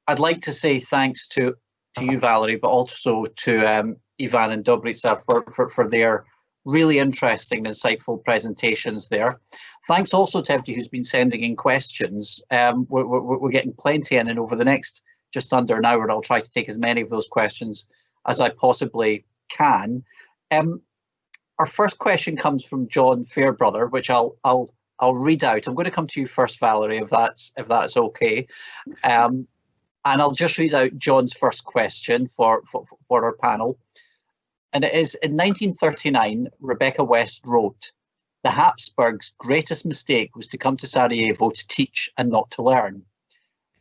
I'd like to say thanks to you, Valery, but also to Ivan and Dobrica for their really interesting, insightful presentations there. Thanks also to everybody who's been sending in questions. We're getting plenty in, and over the next just under an hour, I'll try to take as many of those questions as I possibly can. Our first question comes from John Fairbrother, which I'll read out. I'm going to come to you first, Valery, if that's okay. And I'll just read out John's first question for our panel. And it is, in 1939, Rebecca West wrote, "The Habsburgs' greatest mistake was to come to Sarajevo to teach and not to learn.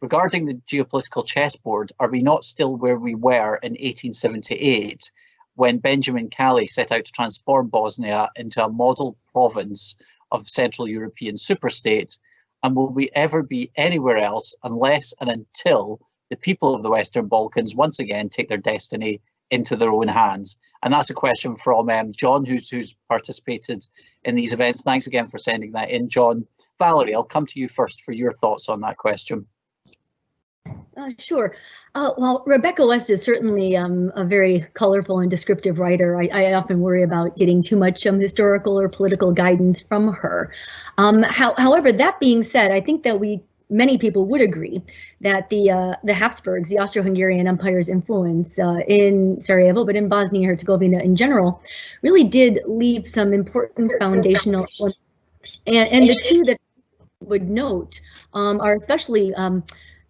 Regarding the geopolitical chessboard, are we not still where we were in 1878, when Benjamin Calley set out to transform Bosnia into a model province of Central European superstate? And will we ever be anywhere else unless and until the people of the Western Balkans once again take their destiny into their own hands?" And that's a question from John, who's participated in these events. Thanks again for sending that in, John. Valery, I'll come to you first for your thoughts on that question. Sure. Well, Rebecca West is certainly a very colorful and descriptive writer. I often worry about getting too much historical or political guidance from her. However, that being said, I think that many people would agree that the Habsburgs, the Austro-Hungarian Empire's influence in Sarajevo, but in Bosnia and Herzegovina in general, really did leave some important foundational, and the two that I would note are especially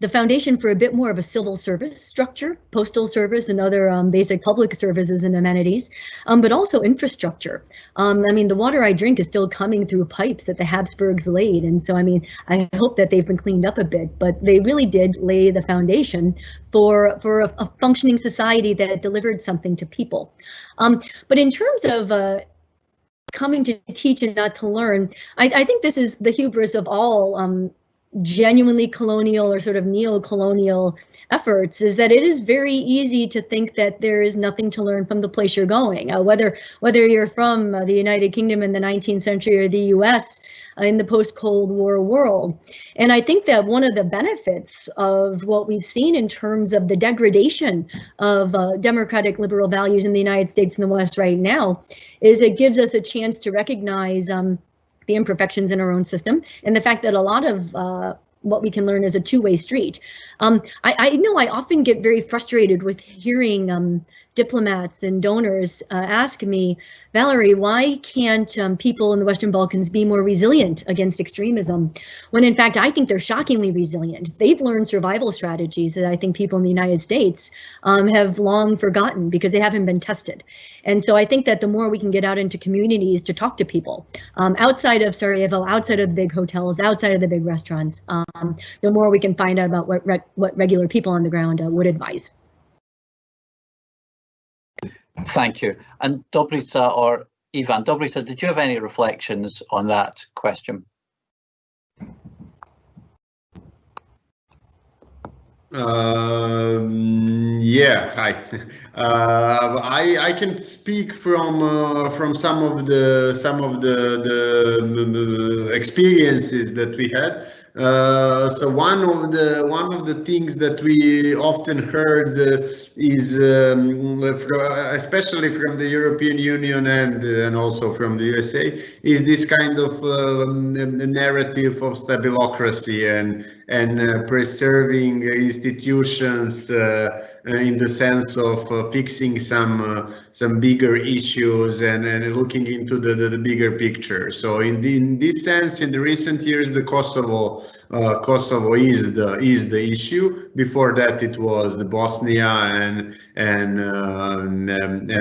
the foundation for a bit more of a civil service structure, postal service and other basic public services and amenities, but also infrastructure. I mean, the water I drink is still coming through pipes that the Habsburgs laid. And so, I mean, I hope that they've been cleaned up a bit, but they really did lay the foundation for a functioning society that delivered something to people. But in terms of coming to teach and not to learn, I think this is the hubris of all genuinely colonial or sort of neo-colonial efforts, is that it is very easy to think that there is nothing to learn from the place you're going, whether you're from the United Kingdom in the 19th century or the US in the post-Cold War world. And I think that one of the benefits of what we've seen in terms of the degradation of democratic liberal values in the United States and the West right now is it gives us a chance to recognize the imperfections in our own system, and the fact that a lot of what we can learn is a two-way street. I know I often get very frustrated with hearing diplomats and donors ask me, Valery, why can't people in the Western Balkans be more resilient against extremism? When in fact, I think they're shockingly resilient. They've learned survival strategies that I think people in the United States have long forgotten because they haven't been tested. And so I think that the more we can get out into communities to talk to people outside of Sarajevo, outside of the big hotels, outside of the big restaurants, the more we can find out about what regular people on the ground would advise. Thank you. And Dobrica or Ivan, Dobrica, did you have any reflections on that question? Yeah, hi. I can speak from some of the experiences that we had. So one of the things that we often heard is, especially from the European Union and also from the USA, is this kind of narrative of stabilocracy and preserving institutions in the sense of fixing some bigger issues and looking into the bigger picture. So in this sense, in the recent years, the Kosovo is the issue. Before that, it was the Bosnia and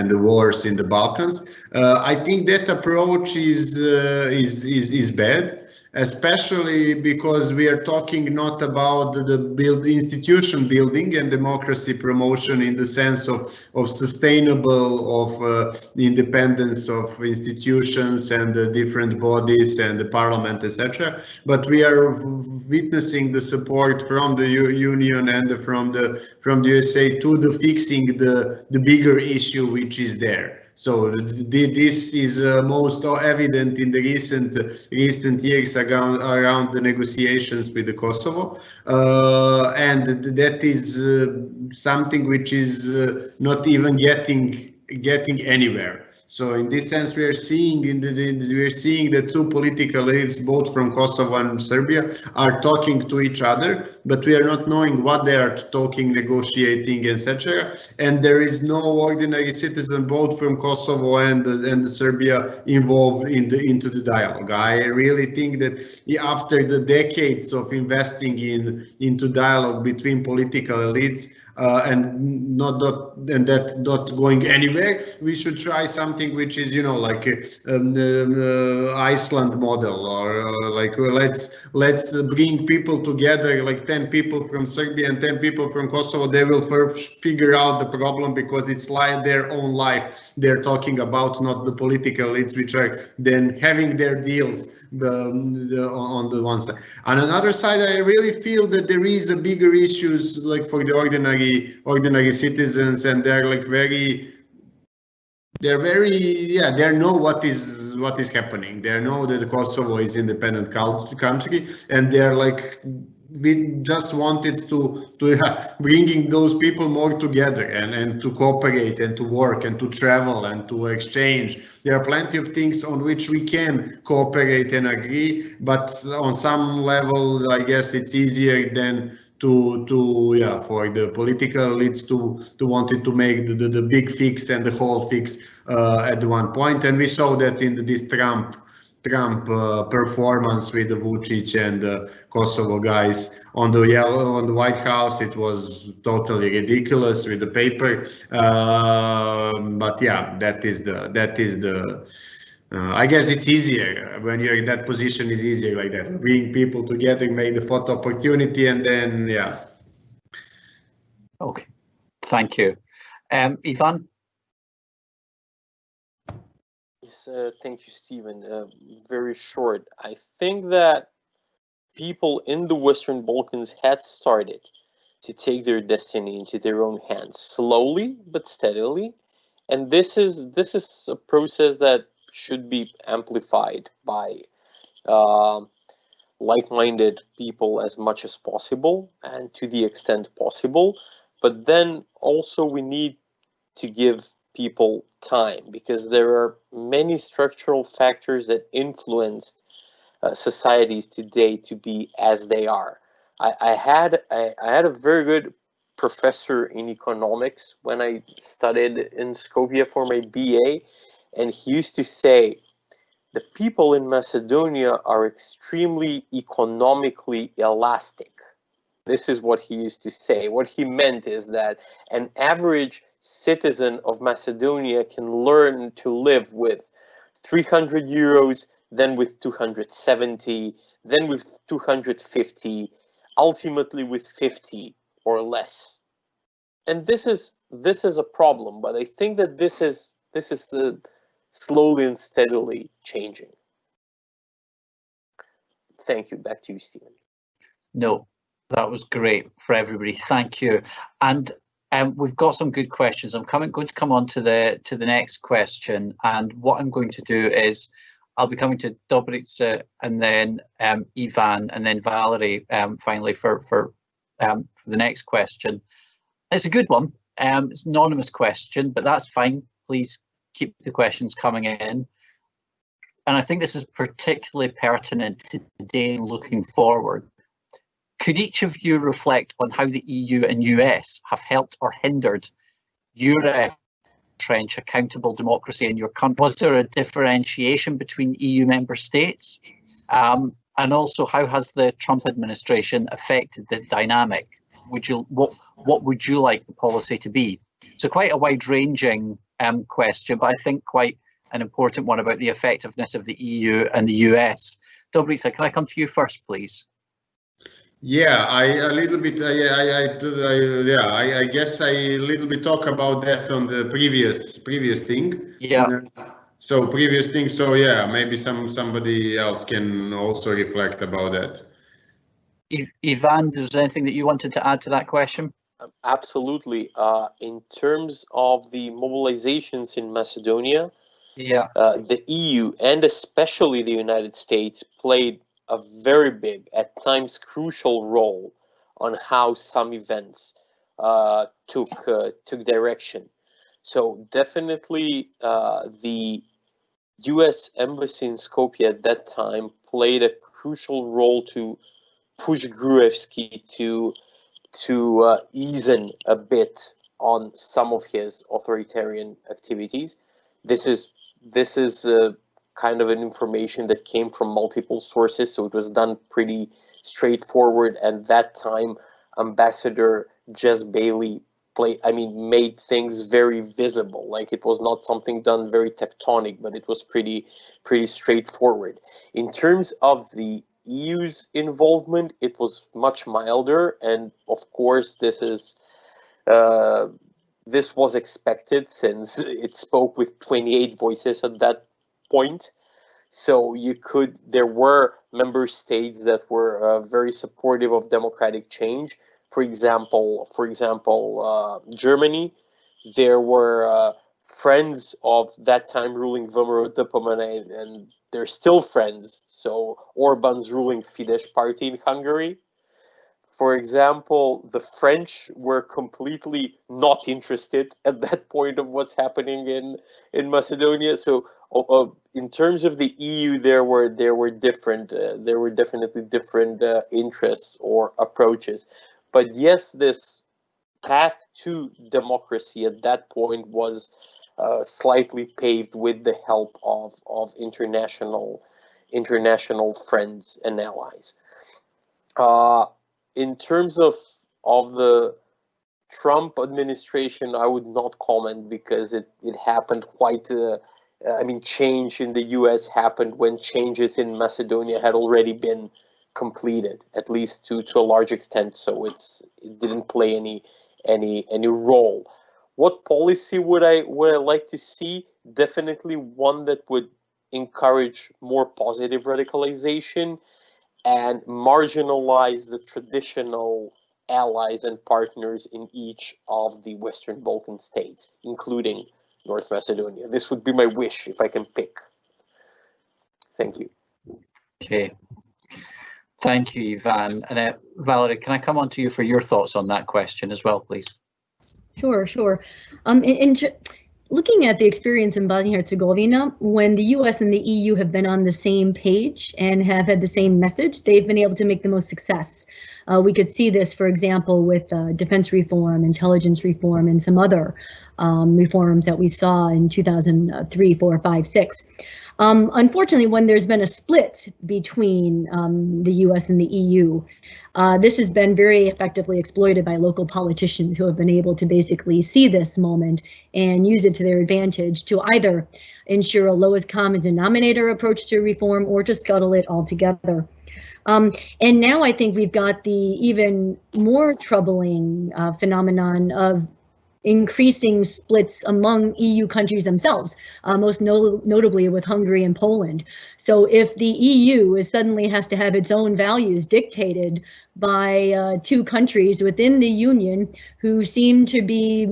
the wars in the Balkans. I think that approach is bad, especially because we are talking not about the institution building and democracy promotion in the sense of sustainable, of independence of institutions and the different bodies and the parliament, etc. But we are witnessing the support from the Union and from the USA to the fixing the bigger issue which is there. So this is most evident in the recent years around the negotiations with the Kosovo, and that is something which is not even getting anywhere. So in this sense, we are seeing the two political elites, both from Kosovo and Serbia, are talking to each other, but we are not knowing what they are talking, negotiating, etc. And there is no ordinary citizen, both from Kosovo and Serbia, involved into the dialogue. I really think that after the decades of investing into dialogue between political elites, and that not going anywhere, we should try something which is, you know, like Iceland model, or like let's bring people together, like 10 people from Serbia and 10 people from Kosovo. They will first figure out the problem, because it's like their own life they're talking about, not the political elites, which are then having their deals on the one side. On another side, I really feel that there is a bigger issues, like for the ordinary citizens, and they're like they know what is happening. They know that Kosovo is independent country, and they're like, we just wanted to bringing those people more together and to cooperate and to work and to travel and to exchange. There are plenty of things on which we can cooperate and agree, but on some level, I guess it's easier than for the political elites to wanted to make the big fix and the whole fix at one point. And we saw that in this Trump performance with the Vučić and the Kosovo guys on the White House. It was totally ridiculous with the paper, but yeah, that is the I guess it's easier when you're in that position. Is easier like that, bring people together, make the photo opportunity, and then yeah. Okay, thank you. Ivan? Yes, thank you, Stephen. Very short. I think that people in the Western Balkans had started to take their destiny into their own hands, slowly but steadily, and this is a process that should be amplified by like-minded people as much as possible and to the extent possible. But then also we need to give people time, because there are many structural factors that influenced societies today to be as they are. I had a very good professor in economics when I studied in Skopje for my BA, and he used to say the people in Macedonia are extremely economically elastic. This is what he used to say. What he meant is that an average citizen of Macedonia can learn to live with 300 euros, then with 270, then with 250, ultimately with 50 or less. And this is a problem, but I think that this is slowly and steadily changing. Thank you. Back to you, Stephen. No, that was great for everybody. Thank you. And we've got some good questions. I'm going to come on to the next question, and what I'm going to do is I'll be coming to Dobrica and then Ivan and then Valery finally for the next question. It's a good one. It's an anonymous question, but that's fine. Please keep the questions coming in. And I think this is particularly pertinent to today looking forward. Could each of you reflect on how the EU and US have helped or hindered your efforts to entrench accountable democracy in your country? Was there a differentiation between EU member states? And also, how has the Trump administration affected this dynamic? What would you like the policy to be? So quite a wide-ranging question, but I think quite an important one about the effectiveness of the EU and the US. Dobrica, can I come to you first, please? Yeah, I guess I a little bit talk about that on the previous thing. Yeah. So previous thing. So yeah, maybe somebody else can also reflect about that. Ivan, is there anything that you wanted to add to that question? Absolutely. In terms of the mobilizations in Macedonia, the EU and especially the United States played a very big, at times crucial role on how some events took direction. So definitely the US embassy in Skopje at that time played a crucial role to push Gruevski to ease in a bit on some of his authoritarian activities. This is kind of an information that came from multiple sources, so it was done pretty straightforward. And that time, Ambassador Jess Bailey made things very visible. Like, it was not something done very tectonic, but it was pretty straightforward. In terms of the EU's involvement, it was much milder, and of course this was expected, since it spoke with 28 voices at that point. So there were member states that were very supportive of democratic change. For example, Germany. There were friends of that time ruling VMRO-DPMNE, and they're still friends. So Orban's ruling Fidesz party in Hungary. For example, the French were completely not interested at that point of what's happening in Macedonia. So in terms of the EU, there were definitely different interests or approaches. But yes, this path to democracy at that point was slightly paved with the help of international friends and allies. In terms of the Trump administration, I would not comment, because it happened change in the US happened when changes in Macedonia had already been completed, at least to a large extent. So it didn't play any role. What policy would I like to see? Definitely one that would encourage more positive radicalization and marginalize the traditional allies and partners in each of the Western Balkan states, including North Macedonia. This would be my wish if I can pick. Thank you. Okay. Thank you, Ivan. And Valery, can I come on to you for your thoughts on that question as well, please? Sure. Looking at the experience in Bosnia-Herzegovina, when the US and the EU have been on the same page and have had the same message, they've been able to make the most success. We could see this, for example, with defense reform, intelligence reform, and some other reforms that we saw in 2003, 4, 5, 6. Unfortunately, when there's been a split between the US and the EU, this has been very effectively exploited by local politicians who have been able to basically see this moment and use it to their advantage to either ensure a lowest common denominator approach to reform or to scuttle it altogether. And now I think we've got the even more troubling phenomenon of increasing splits among EU countries themselves, most notably with Hungary and Poland. So if the EU suddenly has to have its own values dictated by two countries within the Union who seem to be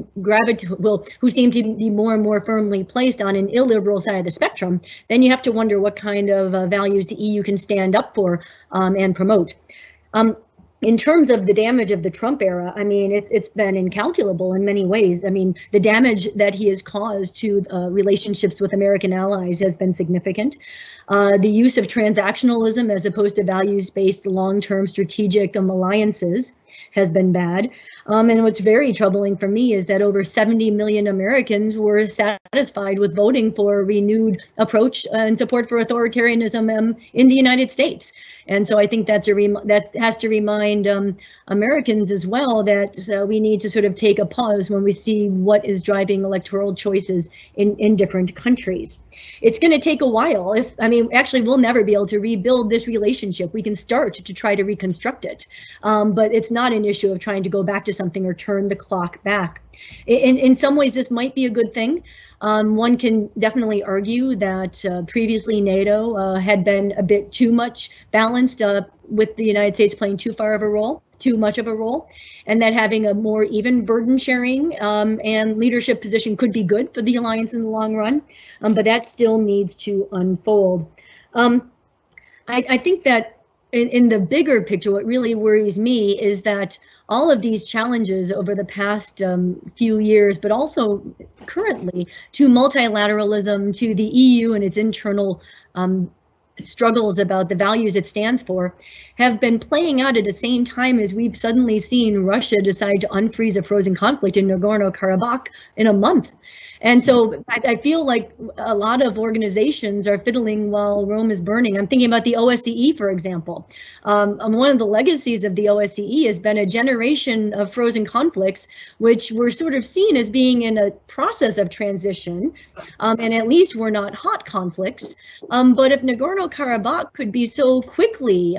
more and more firmly placed on an illiberal side of the spectrum, then you have to wonder what kind of values the EU can stand up for and promote. In terms of the damage of the Trump era, I mean, it's been incalculable in many ways. I mean, the damage that he has caused to relationships with American allies has been significant. The use of transactionalism as opposed to values-based long-term strategic alliances has been bad. And what's very troubling for me is that over 70 million Americans were satisfied with voting for a renewed approach and support for authoritarianism in the United States. And so I think that has to remind Americans as well that we need to sort of take a pause when we see what is driving electoral choices in different countries. It's going to take a while. Actually, we'll never be able to rebuild this relationship. We can start to try to reconstruct it, but it's not an issue of trying to go back to something or turn the clock back. In some ways, this might be a good thing. One can definitely argue that previously NATO had been a bit too much balanced with the United States playing too much of a role, and that having a more even burden sharing and leadership position could be good for the alliance in the long run, but that still needs to unfold. I think that in the bigger picture, what really worries me is that all of these challenges over the past few years, but also currently, to multilateralism, to the EU and its internal struggles about the values it stands for, have been playing out at the same time as we've suddenly seen Russia decide to unfreeze a frozen conflict in Nagorno-Karabakh in a month. And so I feel like a lot of organizations are fiddling while Rome is burning. I'm thinking about the OSCE, for example. One of the legacies of the OSCE has been a generation of frozen conflicts, which were sort of seen as being in a process of transition, and at least were not hot conflicts. But if Nagorno-Karabakh could be so quickly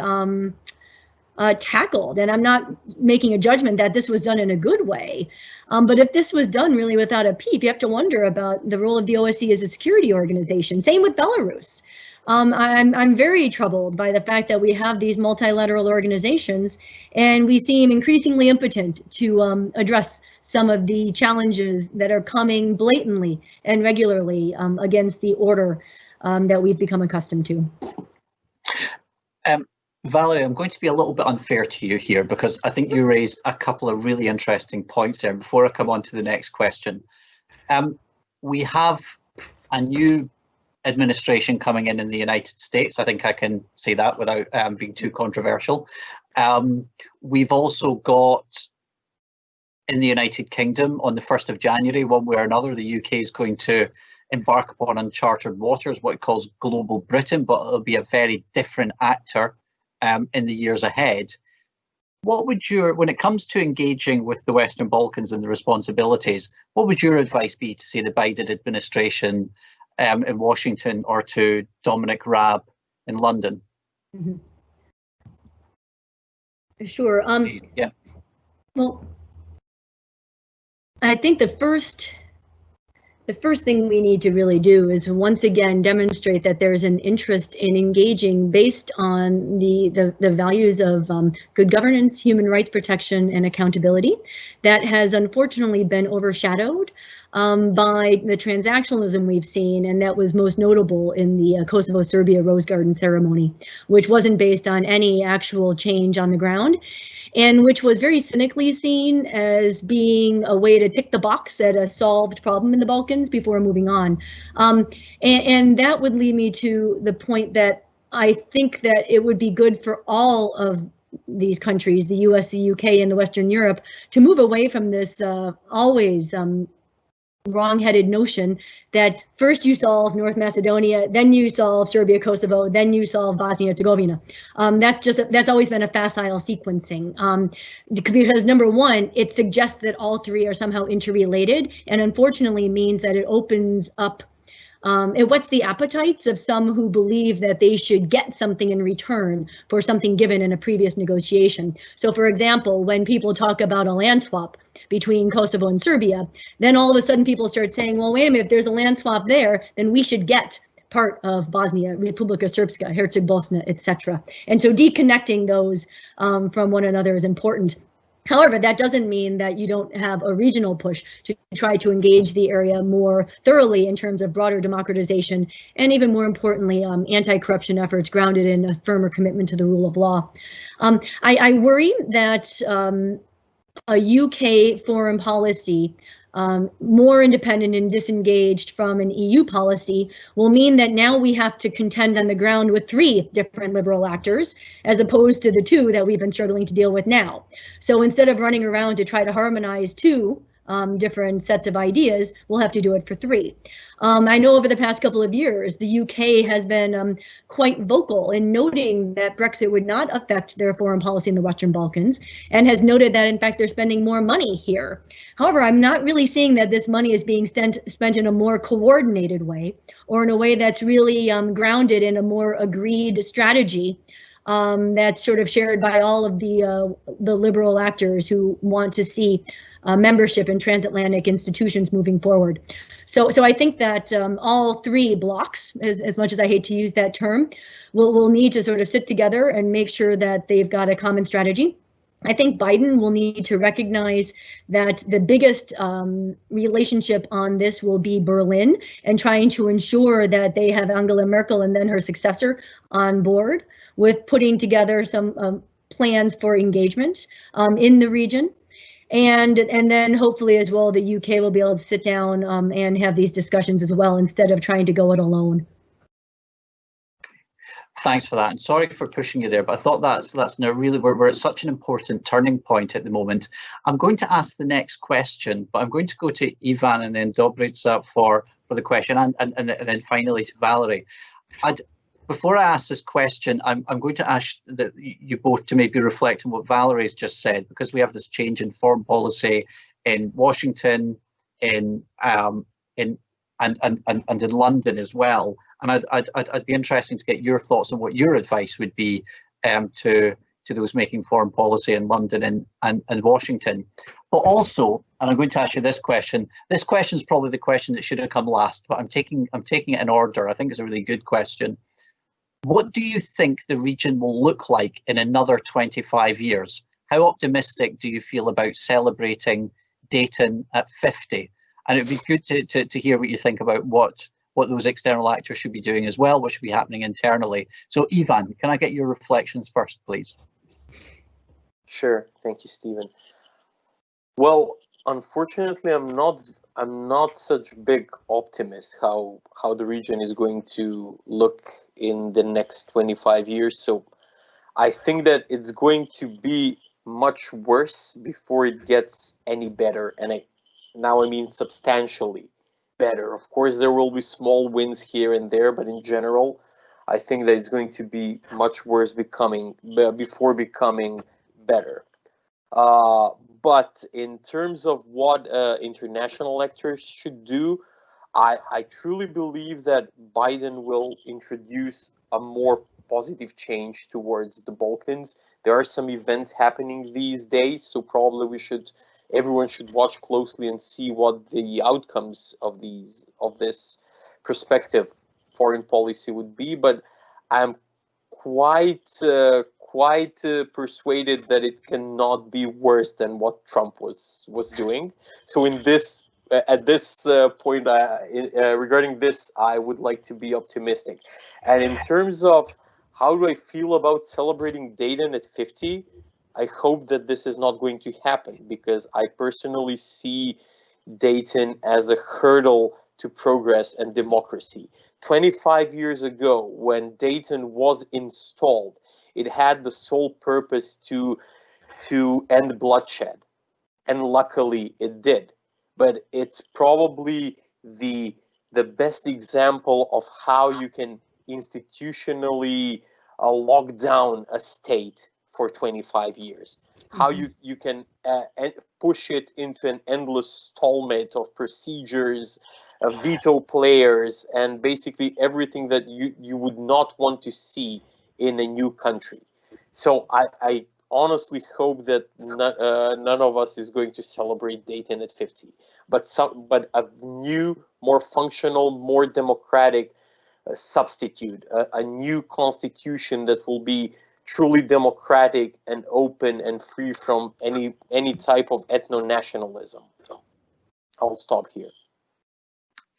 tackled, and I'm not making a judgment that this was done in a good way, but if this was done really without a peep, you have to wonder about the role of the OSCE as a security organization. Same with Belarus. I'm very troubled by the fact that we have these multilateral organizations and we seem increasingly impotent to address some of the challenges that are coming blatantly and regularly against the order that we've become accustomed to. Valery, I'm going to be a little bit unfair to you here because I think you raised a couple of really interesting points there. Before I come on to the next question, we have a new administration coming in the United States. I think I can say that without being too controversial. We've also got in the United Kingdom on the 1st of January, one way or another, the UK is going to embark upon uncharted waters, what it calls Global Britain, but it'll be a very different actor in the years ahead. What would when it comes to engaging with the Western Balkans and the responsibilities, what would your advice be to, say, the Biden administration in Washington or to Dominic Raab in London? Mm-hmm. Sure. Yeah. Well, I think the first thing we need to really do is once again demonstrate that there's an interest in engaging based on the values of good governance, human rights protection, and accountability that has unfortunately been overshadowed by the transactionalism we've seen, and that was most notable in the Kosovo-Serbia Rose Garden ceremony, which wasn't based on any actual change on the ground, and which was very cynically seen as being a way to tick the box at a solved problem in the Balkans before moving on. And that would lead me to the point that I think that it would be good for all of these countries, the US, the UK, and the Western Europe, to move away from this always wrong-headed notion that first you solve North Macedonia, then you solve Serbia, Kosovo, then you solve Bosnia, Herzegovina. That's always been a facile sequencing because number one, it suggests that all three are somehow interrelated, and unfortunately means that it opens up it whets the appetites of some who believe that they should get something in return for something given in a previous negotiation. So, for example, when people talk about a land swap between Kosovo and Serbia, then all of a sudden people start saying, well, wait a minute, if there's a land swap there, then we should get part of Bosnia, Republika Srpska, Herzegovina, etc. And so deconnecting those from one another is important. However, that doesn't mean that you don't have a regional push to try to engage the area more thoroughly in terms of broader democratization and, even more importantly, anti-corruption efforts grounded in a firmer commitment to the rule of law. I worry that a UK foreign policy more independent and disengaged from an EU policy will mean that now we have to contend on the ground with three different liberal actors as opposed to the two that we've been struggling to deal with now. So instead of running around to try to harmonize two different sets of ideas, we'll have to do it for three. I know over the past couple of years, the UK has been quite vocal in noting that Brexit would not affect their foreign policy in the Western Balkans, and has noted that, in fact, they're spending more money here. However, I'm not really seeing that this money is being spent in a more coordinated way, or in a way that's really grounded in a more agreed strategy that's sort of shared by all of the liberal actors who want to see membership in transatlantic institutions moving forward. So I think that all three blocks, as much as I hate to use that term, will need to sort of sit together and make sure that they've got a common strategy. I think Biden will need to recognize that the biggest relationship on this will be Berlin, and trying to ensure that they have Angela Merkel and then her successor on board with putting together some plans for engagement in the region. And then hopefully as well, the UK will be able to sit down and have these discussions as well, instead of trying to go it alone. Thanks for that, and sorry for pushing you there, but I thought that's now really, we're at such an important turning point at the moment. I'm going to ask the next question, but I'm going to go to Ivan and then Dobrica for the question, and then finally to Valery. Before I ask this question, I'm going to ask that you both to maybe reflect on what Valery's just said, because we have this change in foreign policy in Washington, and in London as well. And I'd be interested to get your thoughts on what your advice would be to those making foreign policy in London and Washington. But also, and I'm going to ask you this question. This question is probably the question that should have come last, but I'm taking it in order. I think it's a really good question. What do you think the region will look like in another 25 years? How optimistic do you feel about celebrating Dayton at 50? And it'd be good to hear what you think about what those external actors should be doing as well, what should be happening internally. So Ivan, can I get your reflections first, please? Sure, thank you, Stephen. Well, unfortunately, I'm not such big optimist how the region is going to look in the next 25 years. So I think that it's going to be much worse before it gets any better. And now I mean substantially better. Of course, there will be small wins here and there, but in general, I think that it's going to be much worse before becoming better. But in terms of what international actors should do, I truly believe that Biden will introduce a more positive change towards the Balkans. There are some events happening these days, so probably everyone should watch closely and see what the outcomes of this prospective foreign policy would be. But I'm quite persuaded that it cannot be worse than what Trump was doing. So at this point, regarding this, I would like to be optimistic. And in terms of how do I feel about celebrating Dayton at 50, I hope that this is not going to happen, because I personally see Dayton as a hurdle to progress and democracy. 25 years ago, when Dayton was installed, it had the sole purpose to end bloodshed, and luckily it did. But it's probably the best example of how you can institutionally lock down a state for 25 years. How you can push it into an endless stalemate of procedures, of veto players, and basically everything that you would not want to see in a new country. So I honestly hope that none of us is going to celebrate Dayton at 50, but a new, more functional, more democratic substitute, a new constitution that will be truly democratic and open and free from any type of ethno-nationalism. So I'll stop here.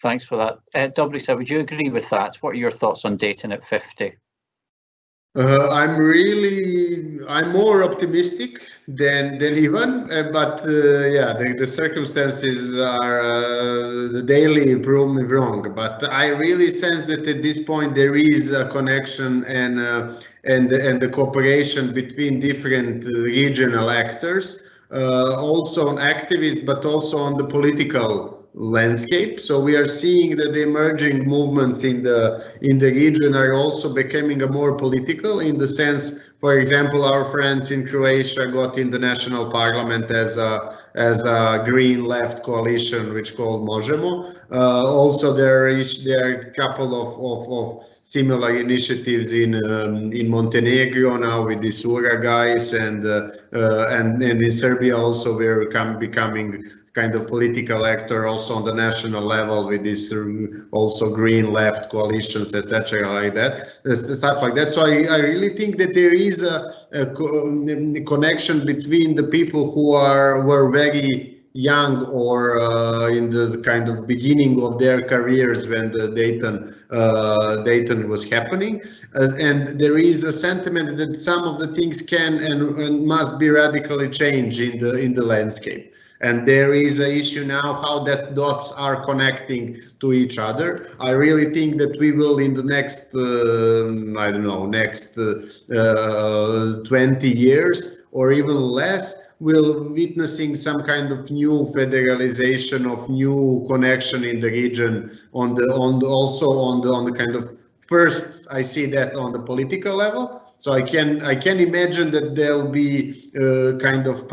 Thanks for that. Dobrica, would you agree with that? What are your thoughts on Dayton at 50? I'm more optimistic than Ivan, but yeah, the circumstances are daily prove me wrong. But I really sense that at this point there is a connection and the cooperation between different regional actors, also on activists, but also on the political landscape. So we are seeing that the emerging movements in the region are also becoming more political, in the sense, For example, our friends in Croatia got in the national parliament as a green left coalition, which called Možemo. Also, there are a couple of similar initiatives in Montenegro now with the Sura guys, and in Serbia also we're becoming kind of political actor also on the national level with this also green left coalitions, etc., like that, stuff like that. So I really think that there is a connection between the people who were very young or in the kind of beginning of their careers when the Dayton was happening, and there is a sentiment that some of the things can and must be radically changed in the landscape. And there is an issue now how that dots are connecting to each other. I really think that we will in the next, I don't know, next 20 years or even less, we'll witnessing some kind of new federalization of new connection in the region also on the kind of first, I see that on the political level. So I can imagine that there'll be kind of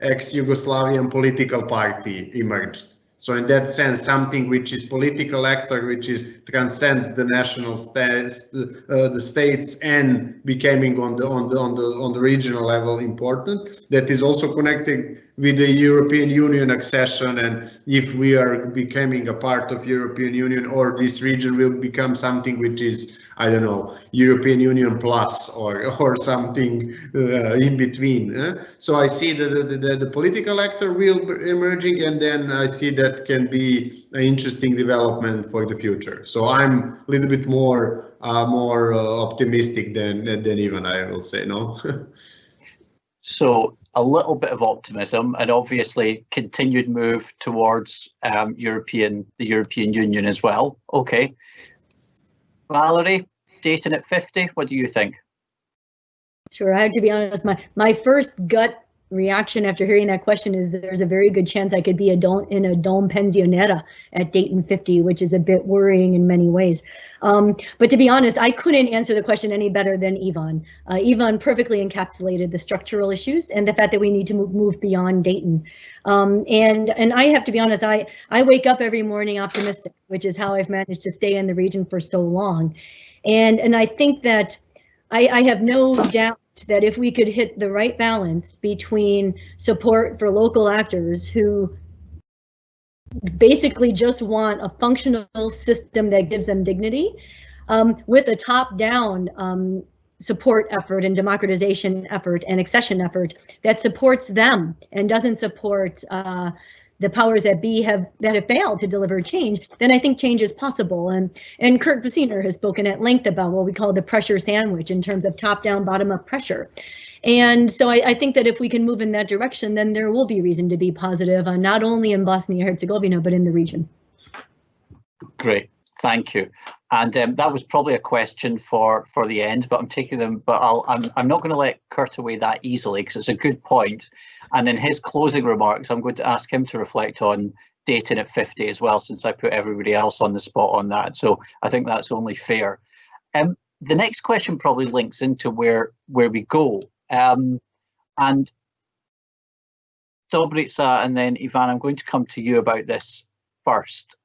ex-Yugoslavian political party emerged. So in that sense, something which is political actor, which is transcend the national states, the states, and becoming on the regional level important. That is also connected with the European Union accession, and if we are becoming a part of European Union, or this region will become something which is, I don't know, European Union plus or something in between. So I see the political actor will emerging, and then I see that can be an interesting development for the future. So I'm a little bit more optimistic than even I will say, no. So a little bit of optimism, and obviously continued move towards the European Union as well. Okay. Valery, Dayton at 50, what do you think? Sure, I have to be honest, my first gut reaction after hearing that question is that there's a very good chance I could be in a dome pensionera at Dayton 50, which is a bit worrying in many ways. But to be honest, I couldn't answer the question any better than Ivan. Ivan perfectly encapsulated the structural issues and the fact that we need to move beyond Dayton. And I have to be honest, I wake up every morning optimistic, which is how I've managed to stay in the region for so long. And I think that I have no doubt that if we could hit the right balance between support for local actors who basically just want a functional system that gives them dignity, with a top-down support effort and democratization effort and accession effort that supports them and doesn't support the powers that be that have failed to deliver change, then I think change is possible. And Kurt Bassuener has spoken at length about what we call the pressure sandwich in terms of top-down, bottom-up pressure. And so I think that if we can move in that direction, then there will be reason to be positive, not only in Bosnia and Herzegovina, but in the region. Great, thank you. And that was probably a question for the end, but I'm taking them. But I'm not going to let Kurt away that easily, because it's a good point. And in his closing remarks, I'm going to ask him to reflect on Dayton at 50 as well, since I put everybody else on the spot on that. So I think that's only fair. The next question probably links into where we go. And Dobrica and then Ivan, I'm going to come to you about this first.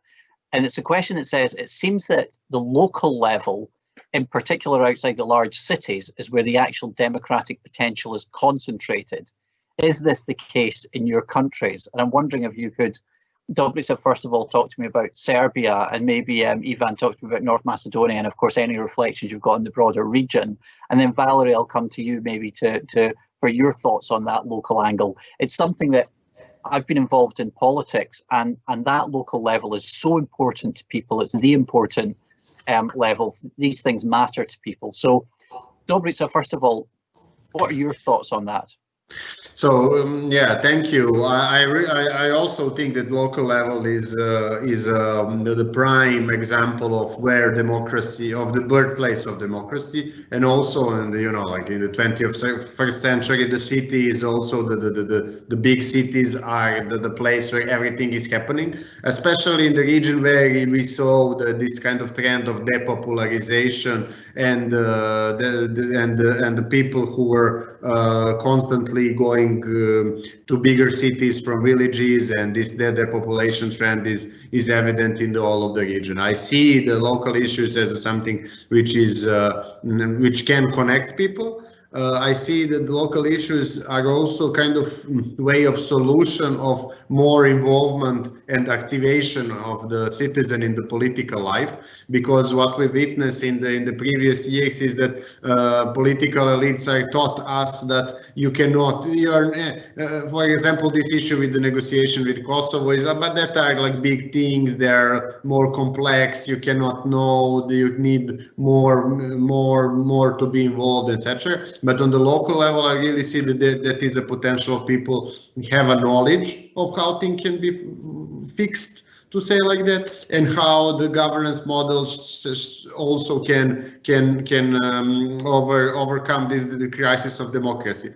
And it's a question that says, it seems that the local level, in particular outside the large cities, is where the actual democratic potential is concentrated. Is this the case in your countries? And I'm wondering if you could, Dobrica, first of all, talk to me about Serbia, and maybe Ivan talk to me about North Macedonia, and of course any reflections you've got on the broader region. And then Valery, I'll come to you maybe for your thoughts on that local angle. It's something that I've been involved in politics, and that local level is so important to people. It's the important level. These things matter to people. So Dobrica, first of all, what are your thoughts on that? So yeah, thank you. I also think that local level is the prime example of where democracy, of the birthplace of democracy, and also in the, you know, like in the 21st century, the city is also the big cities are the place where everything is happening, especially in the region where we saw this kind of trend of depopularization and the people who were constantly going to bigger cities from villages, and this depopulation trend is evident in all of the region. I see the local issues as something which is which can connect people. I see that the local issues are also kind of way of solution of more involvement and activation of the citizen in the political life, because what we witnessed in the previous years is that political elites are taught us that you cannot, for example, this issue with the negotiation with Kosovo is, but that are like big things, they are more complex, you cannot know, you need more to be involved, etc. But on the local level, I really see that is a potential of people have a knowledge of how things can be fixed, to say like that, and how the governance models also can overcome the crisis of democracy.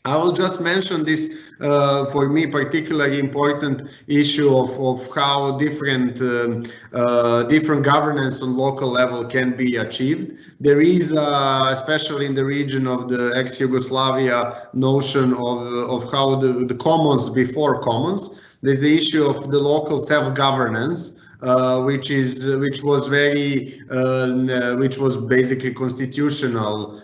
I will just mention this for me particularly important issue of how different governance on local level can be achieved. There is, especially in the region of the ex-Yugoslavia, notion of how the commons before commons. There's the issue of the local self-governance, which was basically constitutional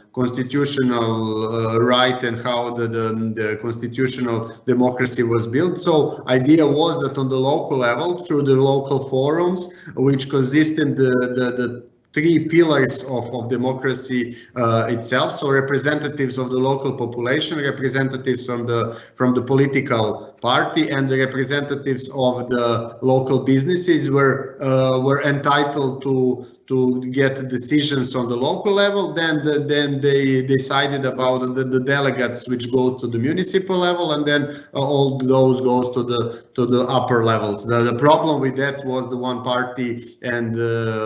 right, and how the constitutional democracy was built. So idea was that on the local level, through the local forums, which consisted the three pillars of democracy itself. So representatives of the local population, representatives from the political party, and the representatives of the local businesses were entitled to get decisions on the local level. Then they decided about the delegates which go to the municipal level, and then all those goes to the upper levels. The problem with that was the one party and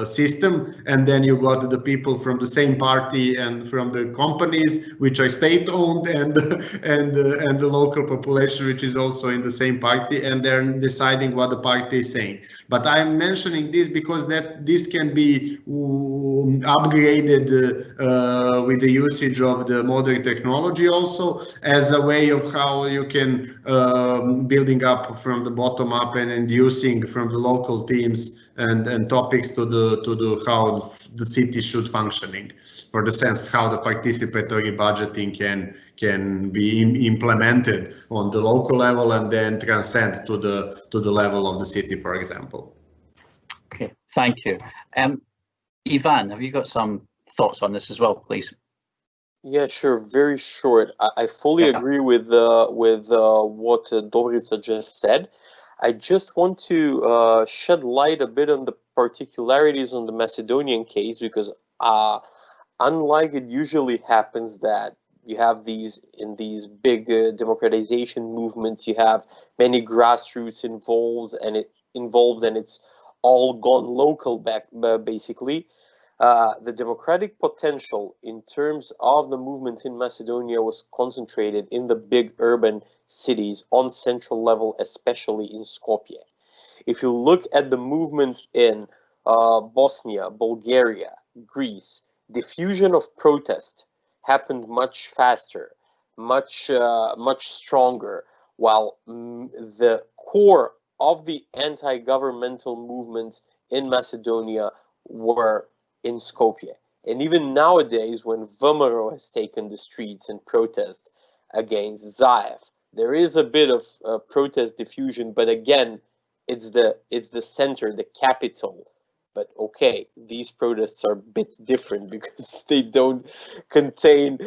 system, and then you got the people from the same party and from the companies which are state owned, and the local population which is also in the same party, and they're deciding what the party is saying. But I'm mentioning this because this can be upgraded with the usage of the modern technology also, as a way of how you can building up from the bottom up and inducing from the local teams and topics to the how the city should functioning, for the sense how the participatory budgeting can be implemented on the local level and then transcend to the level of the city, for example. Okay, thank you. Ivan, have you got some thoughts on this as well, please? Yeah, sure. Very short. I fully agree with what Dobrica just said. I just want to shed light a bit on the particularities on the Macedonian case, because unlike it usually happens that you have these big democratization movements, you have many grassroots involved, and it's all gone local basically. The democratic potential in terms of the movement in Macedonia was concentrated in the big urban cities on central level, especially in Skopje. If you look at the movement in Bosnia, Bulgaria, Greece, diffusion of protest happened much faster, much stronger, while the core of the anti-governmental movement in Macedonia were in Skopje. And even nowadays, when VMRO has taken the streets and protest against Zaev, there is a bit of protest diffusion, but again, it's the center, the capital. But okay, these protests are a bit different because they don't contain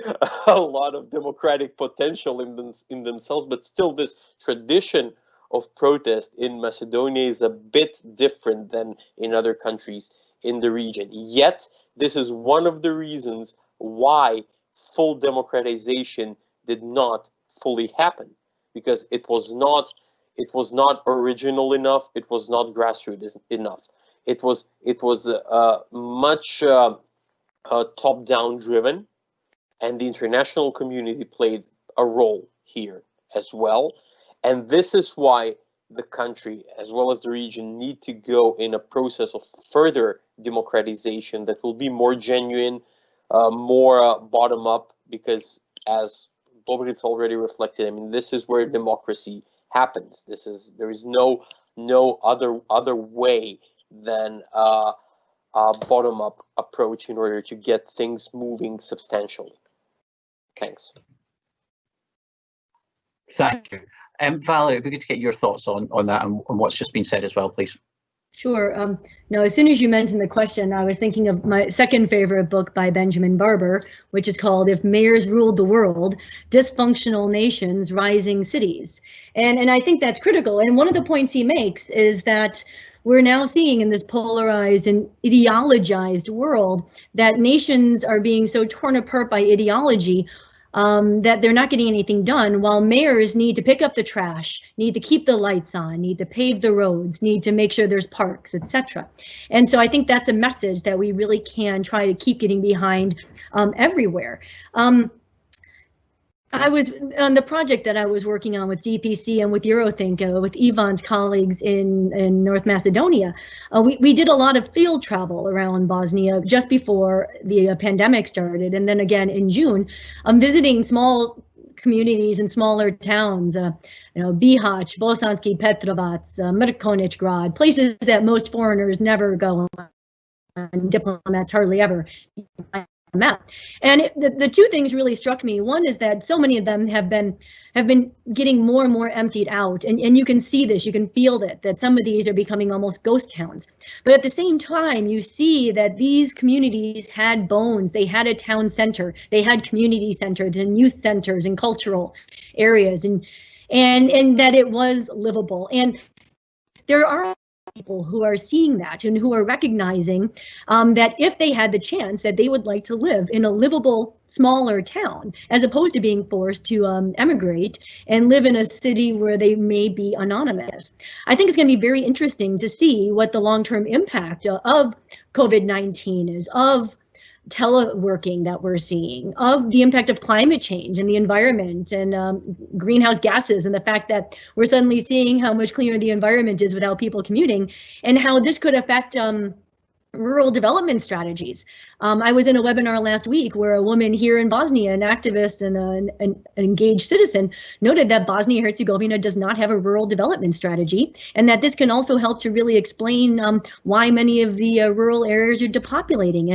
a lot of democratic potential in themselves, but still this tradition of protest in Macedonia is a bit different than in other countries in the region. Yet, this is one of the reasons why full democratization did not fully happen, because it was not original enough, it was not grassroots enough. It was much top-down driven, and the international community played a role here as well. And this is why the country, as well as the region, need to go in a process of further democratization that will be more genuine, more bottom-up, because as Dobrica already reflected, I mean, this is where democracy happens. There is no other way than a bottom-up approach in order to get things moving substantially. Thanks. Thank you. Valery, it'd be good to get your thoughts on that and on what's just been said as well, please. Sure. No, as soon as you mentioned the question, I was thinking of my second favorite book by Benjamin Barber, which is called If Mayors Ruled the World, Dysfunctional Nations, Rising Cities. And I think that's critical. And one of the points he makes is that we're now seeing in this polarized and ideologized world that nations are being so torn apart by ideology that they're not getting anything done, while mayors need to pick up the trash, need to keep the lights on, need to pave the roads, need to make sure there's parks, etc. And so I think that's a message that we really can try to keep getting behind everywhere. I was on the project that I was working on with DPC and with Eurothink, with Ivan's colleagues in North Macedonia. We did a lot of field travel around Bosnia just before the pandemic started, and then again in June, visiting small communities in smaller towns, Bihać, Bosanski Petrovac, Mrkonić Grad, places that most foreigners never go, and diplomats hardly ever map. And the two things really struck me. One is that so many of them have been getting more and more emptied out, and you can see this, you can feel that some of these are becoming almost ghost towns. But at the same time, you see that these communities had bones. They had a town center, they had community centers and youth centers and cultural areas, and that it was livable. And there are people who are seeing that and who are recognizing that if they had the chance, that they would like to live in a livable, smaller town, as opposed to being forced to emigrate and live in a city where they may be anonymous. I think it's going to be very interesting to see what the long-term impact of COVID-19 is, of teleworking that we're seeing, of the impact of climate change and the environment and greenhouse gases, and the fact that we're suddenly seeing how much cleaner the environment is without people commuting, and how this could affect rural development strategies. I was in a webinar last week where a woman here in Bosnia, an activist and an engaged citizen, noted that Bosnia-Herzegovina does not have a rural development strategy, and that this can also help to really explain why many of the rural areas are depopulating.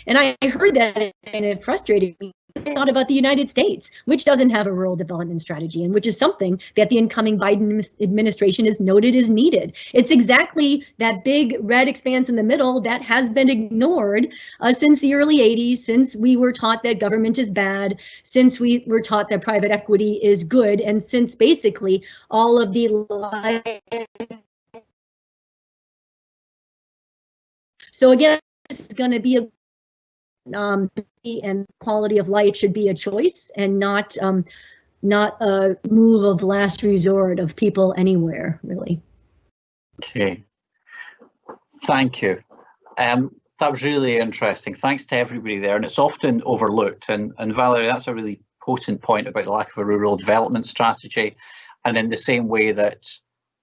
And I heard that, and it frustrated me. I thought about the United States, which doesn't have a rural development strategy, and which is something that the incoming Biden administration has noted is needed. It's exactly that big red expanse in the middle that has been ignored since the early 80s, since we were taught that government is bad, since we were taught that private equity is good, and since basically all of the So again, this is going to be a and quality of life should be a choice, and not a move of last resort of people anywhere, really. Okay, thank you. That was really interesting. Thanks to everybody there, and it's often overlooked. And Valery, that's a really potent point about the lack of a rural development strategy. And in the same way that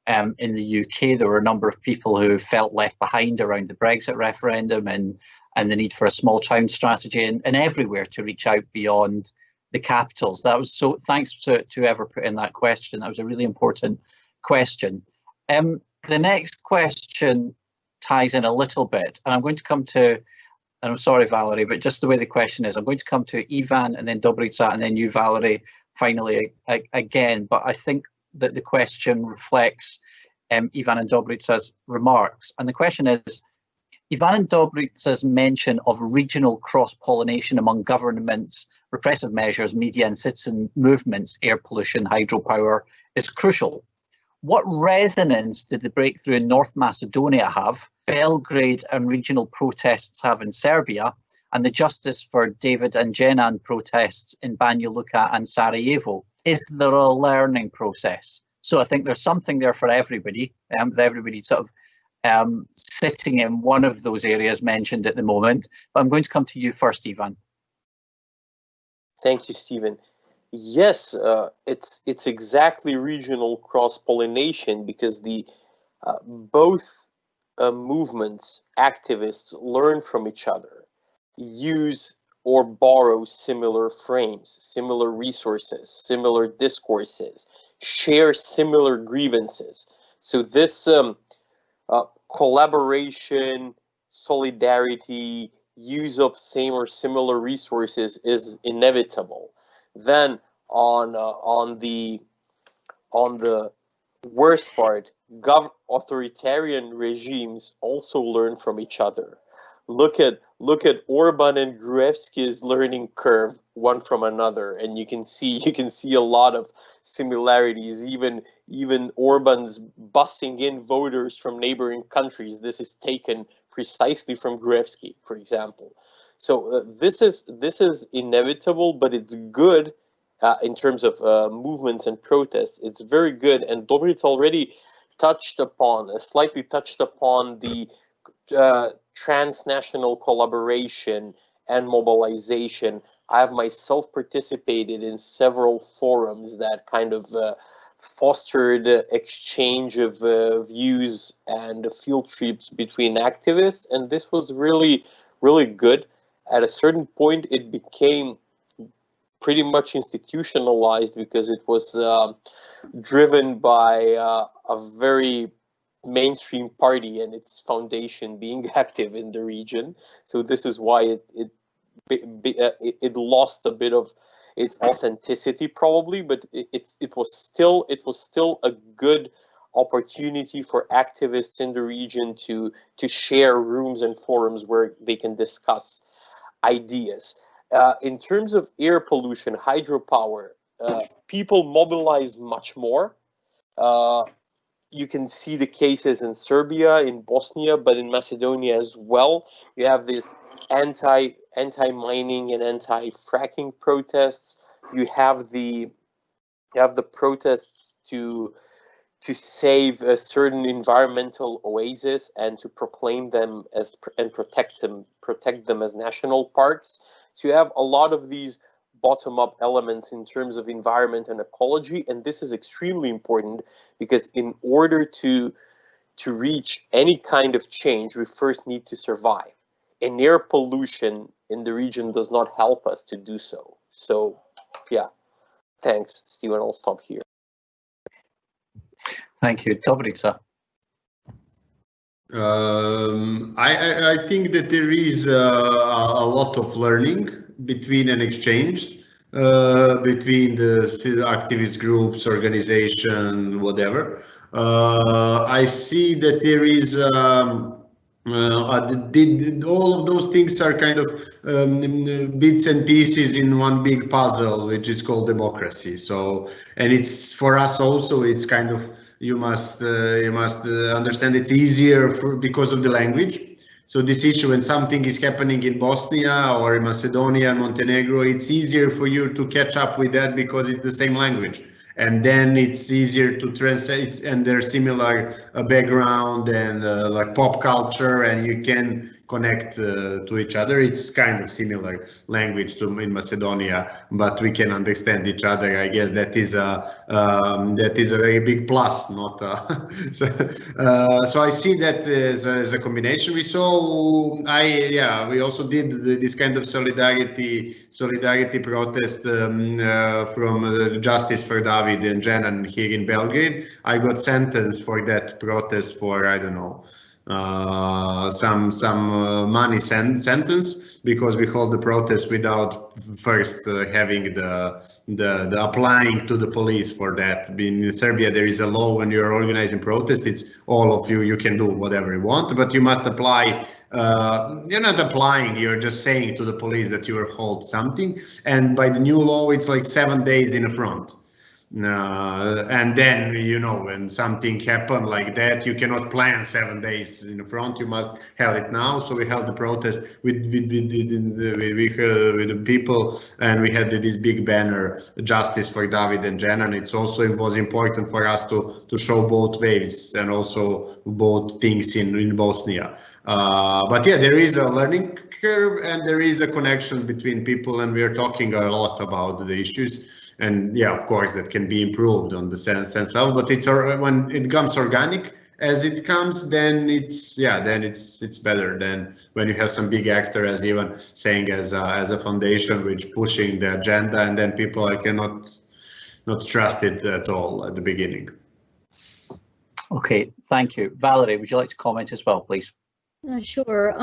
in the UK, there were a number of people who felt left behind around the Brexit referendum and the need for a small town strategy and everywhere to reach out beyond the capitals. That was so, thanks to whoever put in that question. That was a really important question. The next question ties in a little bit, and I'm going to come to, and I'm sorry, Valery, but just the way the question is, I'm going to come to Ivan and then Dobrica and then you, Valery, finally again. But I think that the question reflects Ivan and Dobrica's remarks. And the question is, Ivan and Dobrica's mention of regional cross-pollination among governments, repressive measures, media and citizen movements, air pollution, hydropower is crucial. What resonance did the breakthrough in North Macedonia have, Belgrade and regional protests have in Serbia, and the Justice for David and Jenan protests in Banja Luka and Sarajevo? Is there a learning process? So I think there's something there for everybody, everybody sort of sitting in one of those areas mentioned at the moment. But I'm going to come to you first, Ivan. Thank you, Stephen. Yes, it's exactly regional cross-pollination, because the both movements, activists learn from each other, use or borrow similar frames, similar resources, similar discourses, share similar grievances. So this collaboration, solidarity, use of same or similar resources is inevitable. Then on the worst part, authoritarian regimes also learn from each other. Look at Orban and Gruevski's learning curve, one from another, and you can see a lot of similarities. Even Orban's bussing in voters from neighboring countries. This is taken precisely from Gruevski, for example. So this is inevitable, but it's good in terms of movements and protests. It's very good, and Dobrica already slightly touched upon the transnational collaboration and mobilization. I have myself participated in several forums that kind of fostered exchange of views and field trips between activists, and this was really, really good. At a certain point, it became pretty much institutionalized because it was driven by a very mainstream party and its foundation being active in the region. So this is why it lost a bit of its authenticity, probably, but it was still a good opportunity for activists in the region to share rooms and forums where they can discuss ideas. In terms of air pollution, hydropower, people mobilize much more. You can see the cases in Serbia, in Bosnia, but in Macedonia as well. You have this anti-mining and anti-fracking protests. You have the protests to save a certain environmental oasis and to proclaim them as and protect them as national parks. So you have a lot of these bottom-up elements in terms of environment and ecology, and this is extremely important because in order to reach any kind of change, we first need to survive. And air pollution in the region does not help us to do so. So, yeah, thanks, Stephen. I'll stop here. Thank you, Dobrica. I think that there is a lot of learning between an exchange between the activist groups, organization, whatever. I see that there is all of those things are kind of bits and pieces in one big puzzle, which is called democracy. So, and it's for us also, it's kind of, you must understand it's easier because of the language. So this issue, when something is happening in Bosnia or in Macedonia and Montenegro, it's easier for you to catch up with that because it's the same language. And then it's easier to translate, and there's similar background and like pop culture, and you can connect to each other. It's kind of similar language to in Macedonia, but we can understand each other. I guess that is a very big plus. Not so I see that as a combination. We saw we also did this kind of solidarity protest from Justice for David and Jenan here in Belgrade. I got sentenced for that protest for, I don't know, some money sentence, because we hold the protest without first having the applying to the police for that. In Serbia, there is a law when you are organizing protest. It's all of you can do whatever you want, but you must apply. You're not applying, you're just saying to the police that you hold something. And by the new law, it's like 7 days in front. And then, you know, when something happened like that, you cannot plan 7 days in front. You must have it now. So we held the protest with the people, and we had this big banner, "Justice for David and Jen." And it was important for us to show both waves and also both things in Bosnia. But yeah, there is a learning curve and there is a connection between people, and we are talking a lot about the issues. And yeah, of course, that can be improved on the sense level, but it's when it comes organic as it comes, then it's better than when you have some big actor, as Ivan saying, as a foundation which pushing the agenda, and then people cannot trust it at all at the beginning. Okay, thank you. Valery, would you like to comment as well, please? Sure.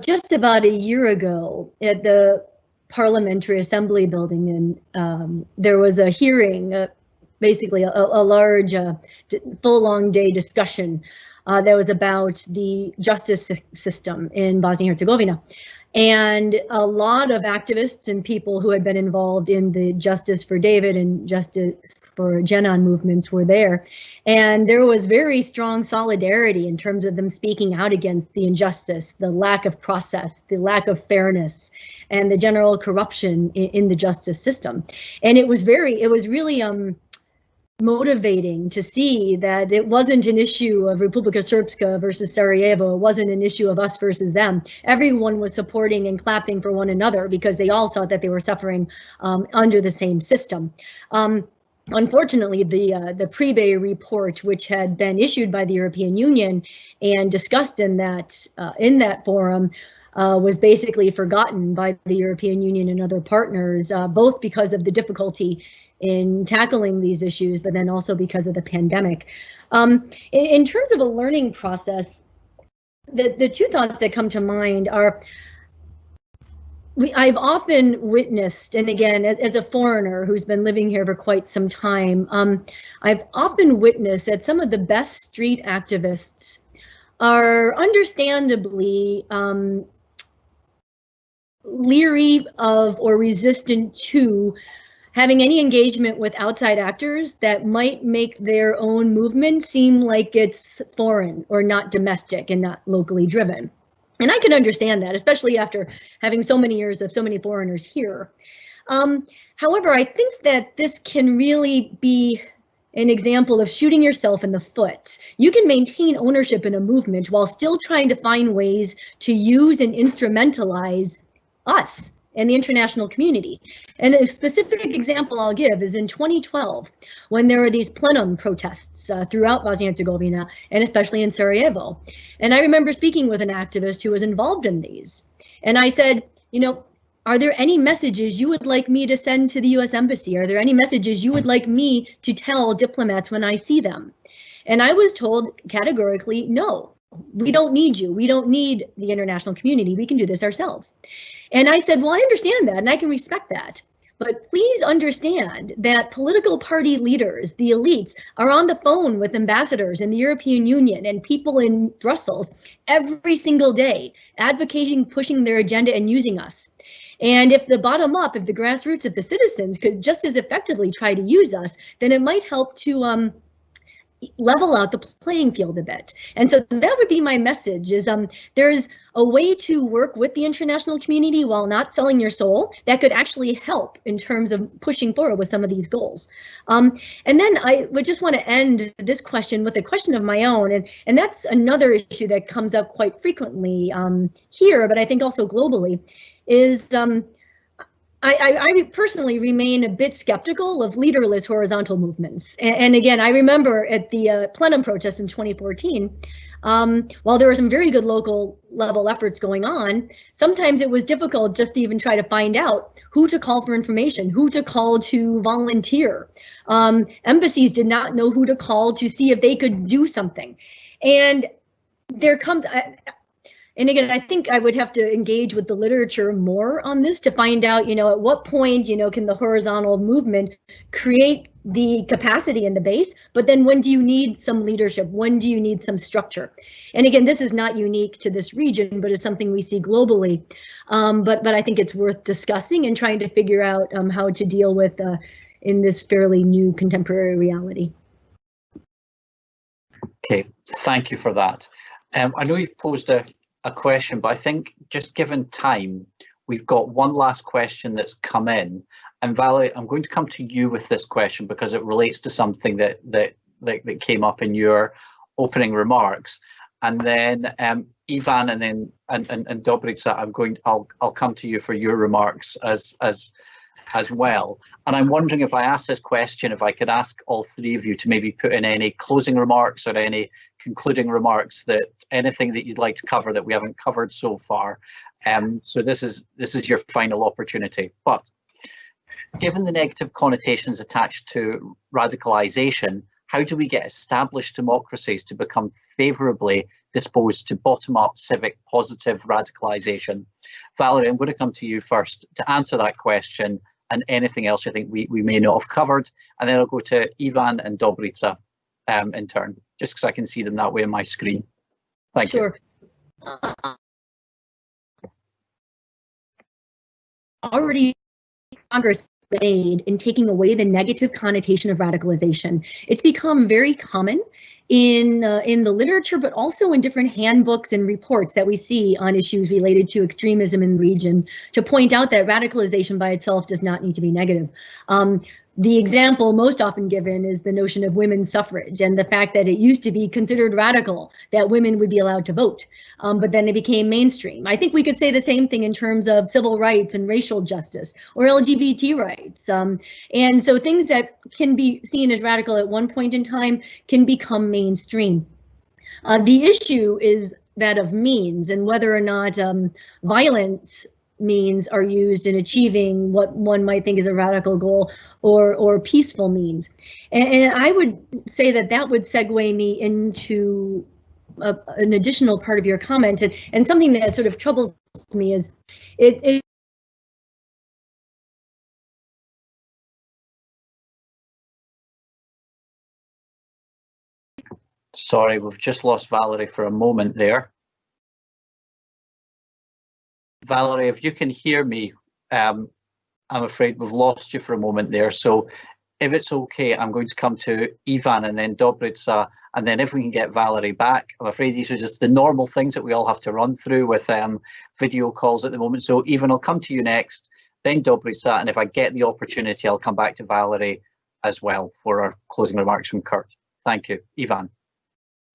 Just about a year ago at the Parliamentary Assembly building, and there was a hearing, basically a large full long day discussion that was about the justice system in Bosnia and Herzegovina. And a lot of activists and people who had been involved in the Justice for David and Justice for Jenan movements were there. And there was very strong solidarity in terms of them speaking out against the injustice, the lack of process, the lack of fairness, and the general corruption in the justice system. And it was really motivating to see that it wasn't an issue of Republika Srpska versus Sarajevo. It wasn't an issue of us versus them. Everyone was supporting and clapping for one another because they all saw that they were suffering under the same system. Unfortunately, the Pribe report, which had been issued by the European Union and discussed in that forum, was basically forgotten by the European Union and other partners, both because of the difficulty in tackling these issues, but then also because of the pandemic. In terms of a learning process, the two thoughts that come to mind are, I've often witnessed, and again, as a foreigner who's been living here for quite some time, I've often witnessed that some of the best street activists are understandably leery of or resistant to having any engagement with outside actors that might make their own movement seem like it's foreign or not domestic and not locally driven. And I can understand that, especially after having so many years of so many foreigners here. However, I think that this can really be an example of shooting yourself in the foot. You can maintain ownership in a movement while still trying to find ways to use and instrumentalize us and the international community. And a specific example I'll give is in 2012, when there were these plenum protests throughout Bosnia and Herzegovina, and especially in Sarajevo. And I remember speaking with an activist who was involved in these. And I said, you know, are there any messages you would like me to send to the US Embassy? Are there any messages you would like me to tell diplomats when I see them? And I was told categorically, no. We don't need you. We don't need the international community. We can do this ourselves. And I said, well, I understand that and I can respect that. But please understand that political party leaders, the elites, are on the phone with ambassadors in the European Union and people in Brussels every single day, advocating, pushing their agenda and using us. And if the bottom up, if the grassroots of the citizens could just as effectively try to use us, then it might help to level out the playing field a bit. And so that would be my message is there's a way to work with the international community while not selling your soul that could actually help in terms of pushing forward with some of these goals. And then I would just want to end this question with a question of my own, and that's another issue that comes up quite frequently here, but I think also globally, is I personally remain a bit skeptical of leaderless horizontal movements. And again, I remember at the plenum protest in 2014, while there were some very good local level efforts going on, sometimes it was difficult just to even try to find out who to call for information, who to call to volunteer. Embassies did not know who to call to see if they could do something. And there comes, and again, I think I would have to engage with the literature more on this to find out, you know, at what point, you know, can the horizontal movement create the capacity in the base, but then when do you need some leadership? When do you need some structure? And again, this is not unique to this region, but it's something we see globally. But I think it's worth discussing and trying to figure out how to deal with in this fairly new contemporary reality. Okay, thank you for that. I know you've posed a question, but I think just given time, we've got one last question that's come in. And Valery, I'm going to come to you with this question because it relates to something that came up in your opening remarks. And then Ivan and then and Dobrica, I'll come to you for your remarks as well. And I'm wondering, if I ask this question, if I could ask all three of you to maybe put in any closing remarks or any concluding remarks, that anything that you'd like to cover that we haven't covered so far. So this is your final opportunity. But given the negative connotations attached to radicalization, how do we get established democracies to become favourably disposed to bottom-up civic positive radicalization? Valery, I'm going to come to you first to answer that question and anything else you think we may not have covered, and then I'll go to Ivan and Dobrica in turn, just because I can see them that way on my screen. Thank you. Already Congress made in taking away the negative connotation of radicalization. It's become very common in the literature, but also in different handbooks and reports that we see on issues related to extremism in the region, to point out that radicalization by itself does not need to be negative. The example most often given is the notion of women's suffrage and the fact that it used to be considered radical that women would be allowed to vote, but then it became mainstream. I think we could say the same thing in terms of civil rights and racial justice or LGBT rights. And so things that can be seen as radical at one point in time can become mainstream. The issue is that of means and whether or not violence means are used in achieving what one might think is a radical goal or peaceful means. And I would say that would segue me into an additional part of your comment, and something that sort of troubles me is it Sorry, we've just lost Valery for a moment there. Valery, if you can hear me, I'm afraid we've lost you for a moment there. So if it's okay, I'm going to come to Ivan and then Dobrica, and then if we can get Valery back. I'm afraid these are just the normal things that we all have to run through with video calls at the moment. So Ivan, I'll come to you next, then Dobrica, and if I get the opportunity, I'll come back to Valery as well for our closing remarks from Kurt. Thank you. Ivan.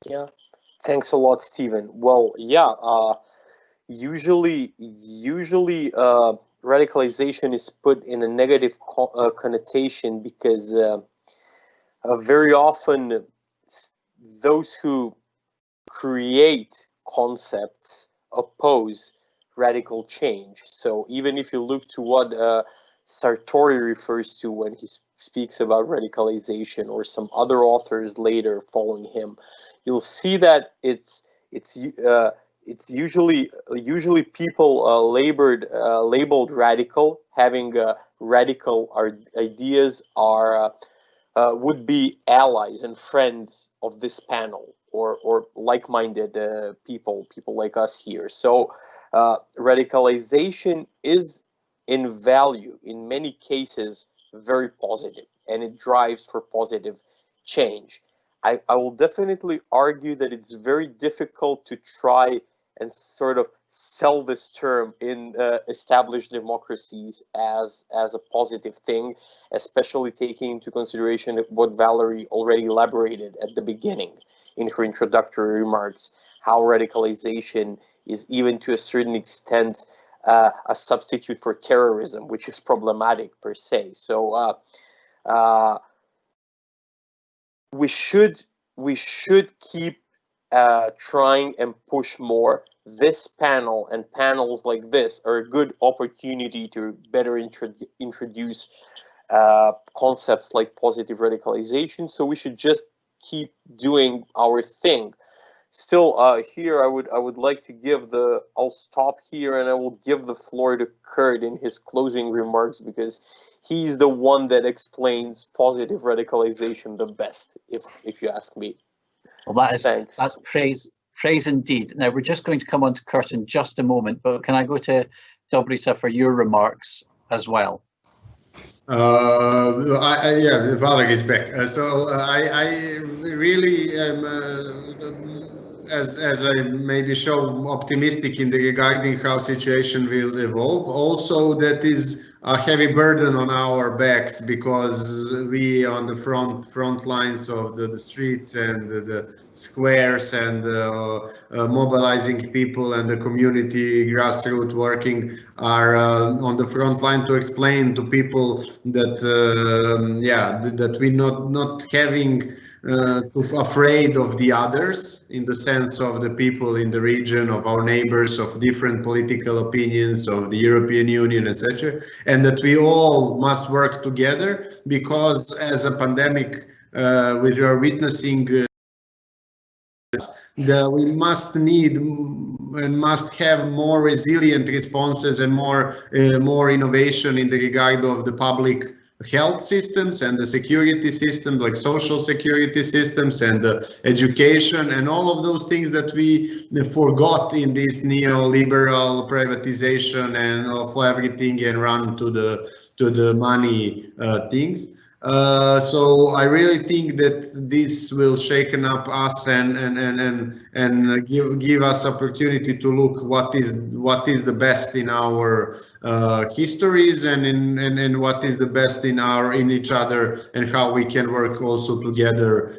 Yeah, thanks a lot, Stephen. Well, yeah, usually radicalization is put in a negative connotation because very often those who create concepts oppose radical change. So even if you look to what Sartori refers to when he speaks about radicalization, or some other authors later following him, you'll see that it's usually people labeled radical, having radical ideas are would be allies and friends of this panel, or like-minded people like us here. So radicalization is in value in many cases very positive, and it drives for positive change. I will definitely argue that it's very difficult to try and sort of sell this term in established democracies as a positive thing, especially taking into consideration what Valery already elaborated at the beginning in her introductory remarks, how radicalization is even to a certain extent a substitute for terrorism, which is problematic per se. So we should keep trying and push more. This panel and panels like this are a good opportunity to better introduce concepts like positive radicalization. So we should just keep doing our thing. Still, here I would like to give I'll stop here and I will give the floor to Kurt in his closing remarks, because he's the one that explains positive radicalization the best, if you ask me. Well, that's praise indeed. Now we're just going to come on to Kurt in just a moment, but can I go to Dobrica for your remarks as well? Yeah, Valery is back. I really am, as I maybe show, optimistic in the regarding how situation will evolve. Also, that is a heavy burden on our backs because we on the front lines of the streets and the squares and mobilizing people and the community grassroots working are on the front line to explain to people that that we not having afraid of the others in the sense of the people in the region, of our neighbors, of different political opinions, of the European Union, etc., and that we all must work together because as a pandemic we are witnessing we must need and must have more resilient responses and more innovation in the regard of the public health systems and the security systems, like social security systems and education and all of those things that we forgot in this neoliberal privatization and of everything and run to the money things. So I really think that this will shaken up us and give us opportunity to look what is the best in our histories and what is the best in each other and how we can work also together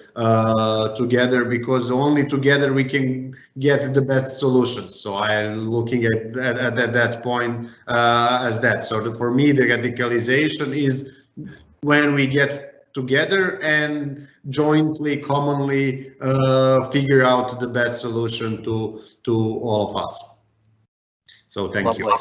because only together we can get the best solutions. So I am looking at that point as that. So for me, the radicalization is when we get together and jointly, commonly figure out the best solution to all of us. So thank you.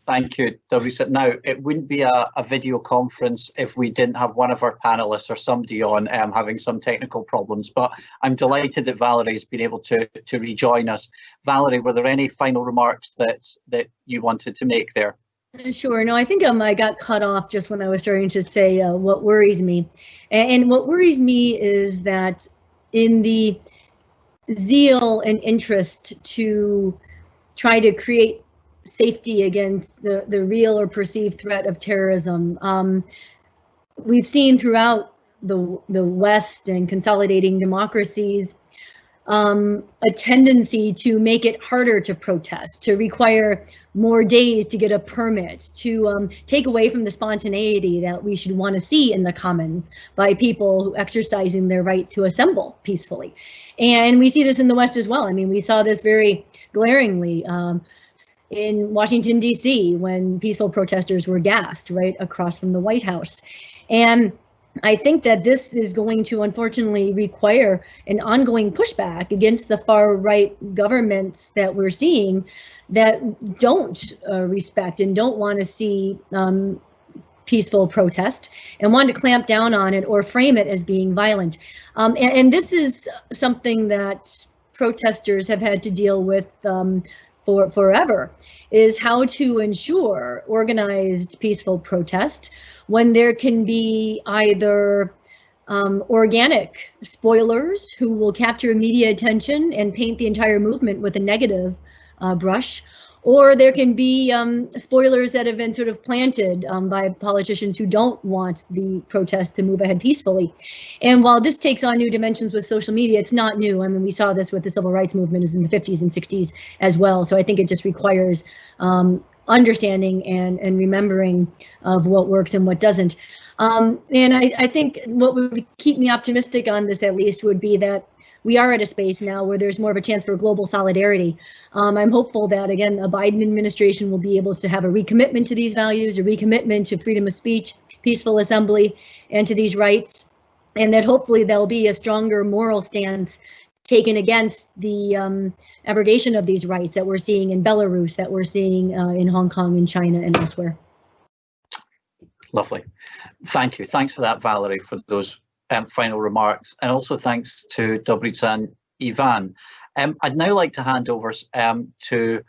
Thank you, Dobrica. Now, it wouldn't be a video conference if we didn't have one of our panelists or somebody on having some technical problems, but I'm delighted that Valery has been able to rejoin us. Valery, were there any final remarks that you wanted to make there? Sure. No, I think I got cut off just when I was starting to say what worries me. And what worries me is that in the zeal and interest to try to create safety against the real or perceived threat of terrorism, we've seen throughout the West and consolidating democracies a tendency to make it harder to protest, to require more days to get a permit, to take away from the spontaneity that we should want to see in the commons by people exercising their right to assemble peacefully. And we see this in the West as well. I mean, we saw this very glaringly in Washington, D.C. when peaceful protesters were gassed right across from the White House. And I think that this is going to unfortunately require an ongoing pushback against the far right governments that we're seeing that don't respect and don't want to see peaceful protest and want to clamp down on it or frame it as being violent. And this is something that protesters have had to deal with for forever, is how to ensure organized peaceful protest when there can be either organic spoilers who will capture media attention and paint the entire movement with a negative brush, or there can be spoilers that have been sort of planted by politicians who don't want the protest to move ahead peacefully. And while this takes on new dimensions with social media, it's not new. I mean, we saw this with the civil rights movement in the 50s and 60s as well. So I think it just requires understanding and remembering of what works and what doesn't. And I think what would keep me optimistic on this, at least, would be that we are at a space now where there's more of a chance for global solidarity. I'm hopeful that, again, a Biden administration will be able to have a recommitment to these values, a recommitment to freedom of speech, peaceful assembly, and to these rights, and that hopefully there'll be a stronger moral stance taken against the abrogation of these rights that we're seeing in Belarus, that we're seeing in Hong Kong and China and elsewhere. Lovely. Thank you. Thanks for that, Valery, for those final remarks, and also thanks to Dobrica and Ivan. I'd now like to hand over to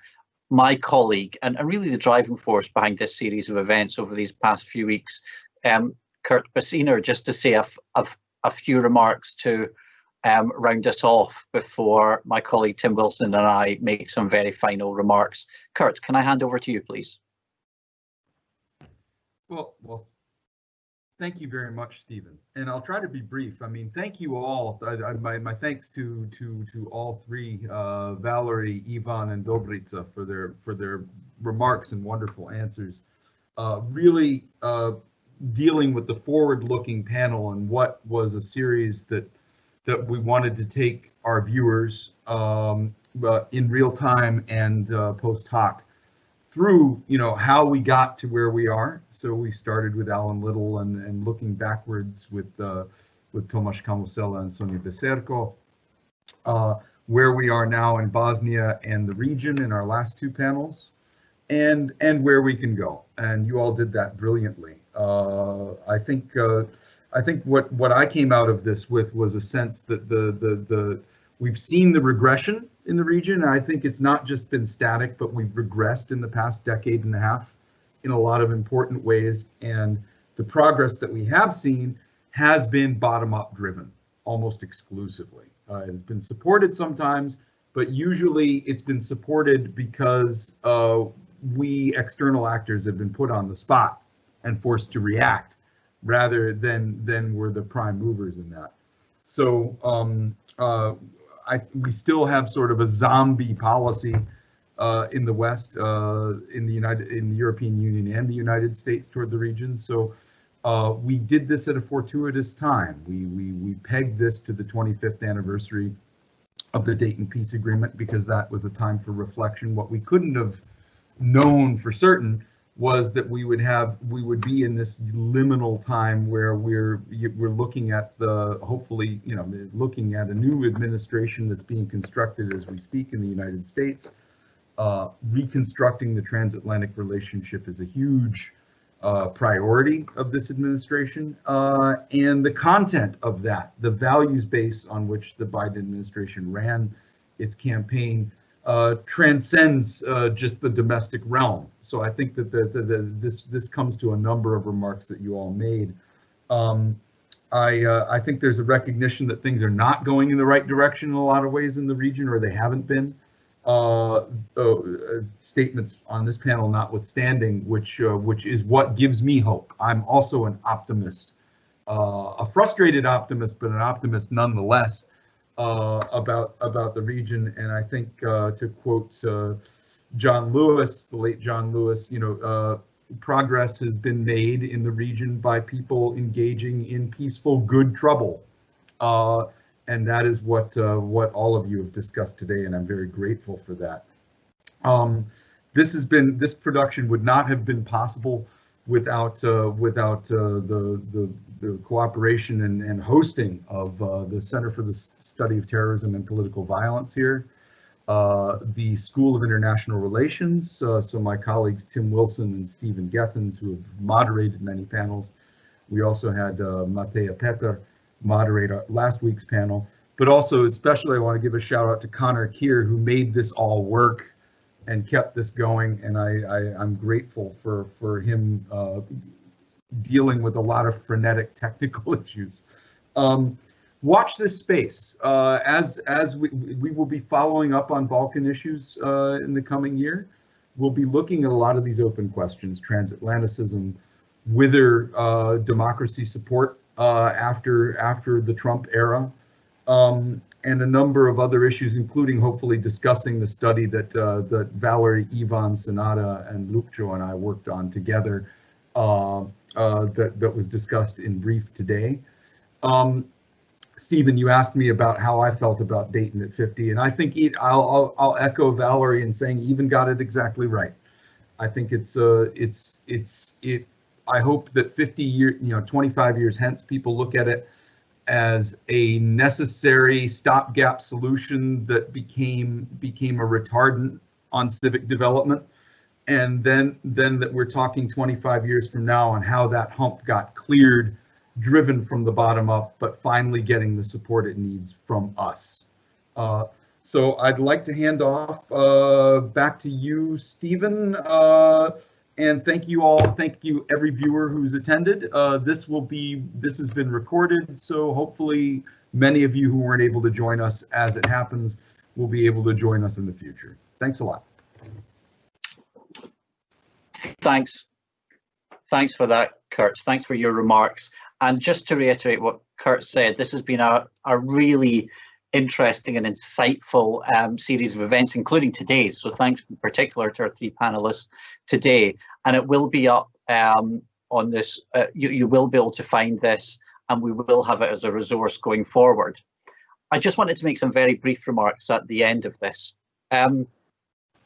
my colleague and really the driving force behind this series of events over these past few weeks, Kurt Bassuener, just to say a few remarks to round us off before my colleague Tim Wilson and I make some very final remarks. Kurt, can I hand over to you, please? Well, Thank you very much, Stephen. And I'll try to be brief. I mean, thank you all. My thanks to all three, Valery, Ivan, and Dobrica for their remarks and wonderful answers. Really dealing with the forward-looking panel and what was a series that we wanted to take our viewers in real time and post hoc through, how we got to where we are. So we started with Alan Little and looking backwards with Tomasz Kamusela and Sonia Becerko, where we are now in Bosnia and the region in our last two panels, and where we can go. And you all did that brilliantly. I think what I came out of this with was a sense that we've seen the regression in the region. I think it's not just been static, but we've regressed in the past decade and a half in a lot of important ways. And the progress that we have seen has been bottom-up driven, almost exclusively. It's been supported sometimes, but usually it's been supported because we external actors have been put on the spot and forced to react rather than we're the prime movers in that. So we still have sort of a zombie policy in the West, in the European Union and the United States toward the region. So we did this at a fortuitous time. We pegged this to the 25th anniversary of the Dayton Peace Agreement because that was a time for reflection. What we couldn't have known for certain was that we would be in this liminal time where we're looking at hopefully looking at a new administration that's being constructed as we speak in the United States. Reconstructing the transatlantic relationship is a huge priority of this administration, and the content of that, the values base on which the Biden administration ran its campaign, transcends just the domestic realm. So I think that this comes to a number of remarks that you all made. I think there's a recognition that things are not going in the right direction in a lot of ways in the region, or they haven't been. Statements on this panel notwithstanding, which is what gives me hope. I'm also an optimist, a frustrated optimist, but an optimist nonetheless. About the region, and I think to quote John Lewis, the late John Lewis, progress has been made in the region by people engaging in peaceful, good trouble, and that is what all of you have discussed today, and I'm very grateful for that. This production would not have been possible without the cooperation and hosting of the Center for the Study of Terrorism and Political Violence here, the School of International Relations, so my colleagues Tim Wilson and Stephen Gethins, who have moderated many panels. We also had Matea Petar moderate last week's panel, but also especially I want to give a shout out to Connor Keir, who made this all work and kept this going, and I'm grateful for him dealing with a lot of frenetic technical issues. Watch this space as we will be following up on Balkan issues in the coming year. We'll be looking at a lot of these open questions: transatlanticism, whether democracy support after the Trump era, and a number of other issues, including hopefully discussing the study that Valery, Ivan, Senada, and Lupcho and I worked on together that was discussed in brief today. Stephen, you asked me about how I felt about Dayton at 50, and I think I'll echo Valery in saying even got it exactly right. I think I hope that 25 years hence, people look at it as a necessary stopgap solution that became a retardant on civic development, and then that we're talking 25 years from now on how that hump got cleared, driven from the bottom up, but finally getting the support it needs from us. So I'd like to hand off back to you, Stephen, and thank you all. Thank you every viewer who's attended. This has been recorded, so hopefully many of you who weren't able to join us as it happens will be able to join us in the future. Thanks a lot. Thanks for that, Kurt. Thanks for your remarks. And just to reiterate what Kurt said, this has been a really interesting and insightful series of events, including today's. So thanks in particular to our three panelists today. And it will be up on this. You will be able to find this, and we will have it as a resource going forward. I just wanted to make some very brief remarks at the end of this.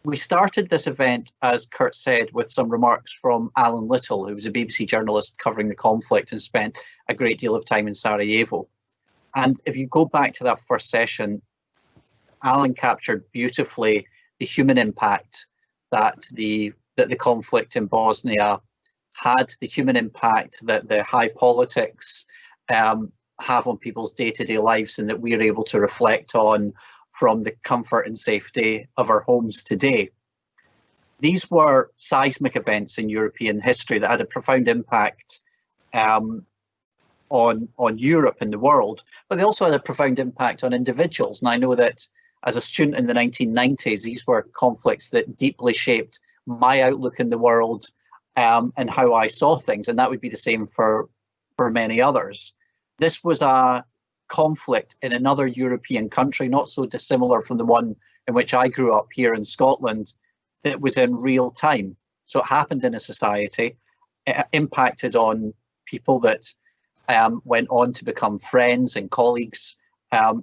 We started this event, as Kurt said, with some remarks from Alan Little, who was a BBC journalist covering the conflict and spent a great deal of time in Sarajevo. And if you go back to that first session, Alan captured beautifully the human impact that the conflict in Bosnia had, the human impact that the high politics have on people's day-to-day lives, and that we are able to reflect on from the comfort and safety of our homes today. These were seismic events in European history that had a profound impact on Europe and the world, but they also had a profound impact on individuals. And I know that as a student in the 1990s, these were conflicts that deeply shaped my outlook in the world and how I saw things, and that would be the same for many others. This was a conflict in another European country, not so dissimilar from the one in which I grew up here in Scotland, that was in real time. So it happened in a society, it impacted on people that went on to become friends and colleagues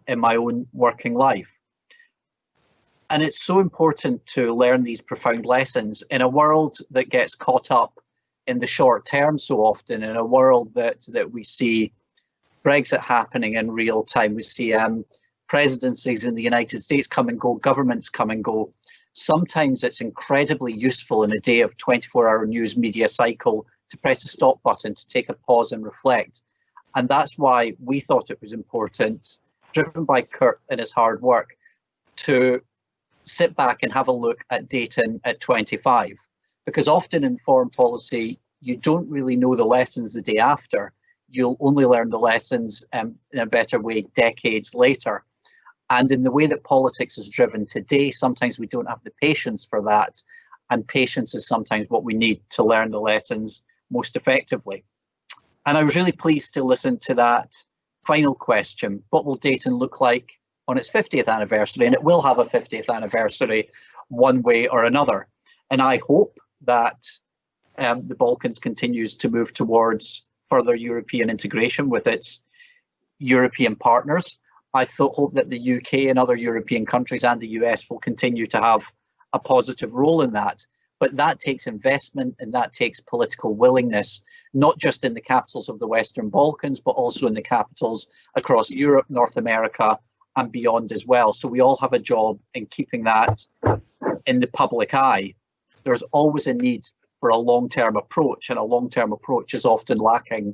in my own working life. And it's so important to learn these profound lessons in a world that gets caught up in the short term so often, in a world that we see Brexit happening in real time. We see presidencies in the United States come and go, governments come and go. Sometimes it's incredibly useful in a day of 24-hour news media cycle to press the stop button, to take a pause and reflect. And that's why we thought it was important, driven by Kurt and his hard work, to sit back and have a look at Dayton at 25. Because often in foreign policy, you don't really know the lessons the day after. You'll only learn the lessons in a better way decades later. And in the way that politics is driven today, sometimes we don't have the patience for that. And patience is sometimes what we need to learn the lessons most effectively. And I was really pleased to listen to that final question. What will Dayton look like on its 50th anniversary? And it will have a 50th anniversary one way or another. And I hope that the Balkans continues to move towards further European integration with its European partners. I hope that the UK and other European countries and the US will continue to have a positive role in that. But that takes investment and that takes political willingness, not just in the capitals of the Western Balkans, but also in the capitals across Europe, North America, and beyond as well. So we all have a job in keeping that in the public eye. There's always a need for a long-term approach, and a long-term approach is often lacking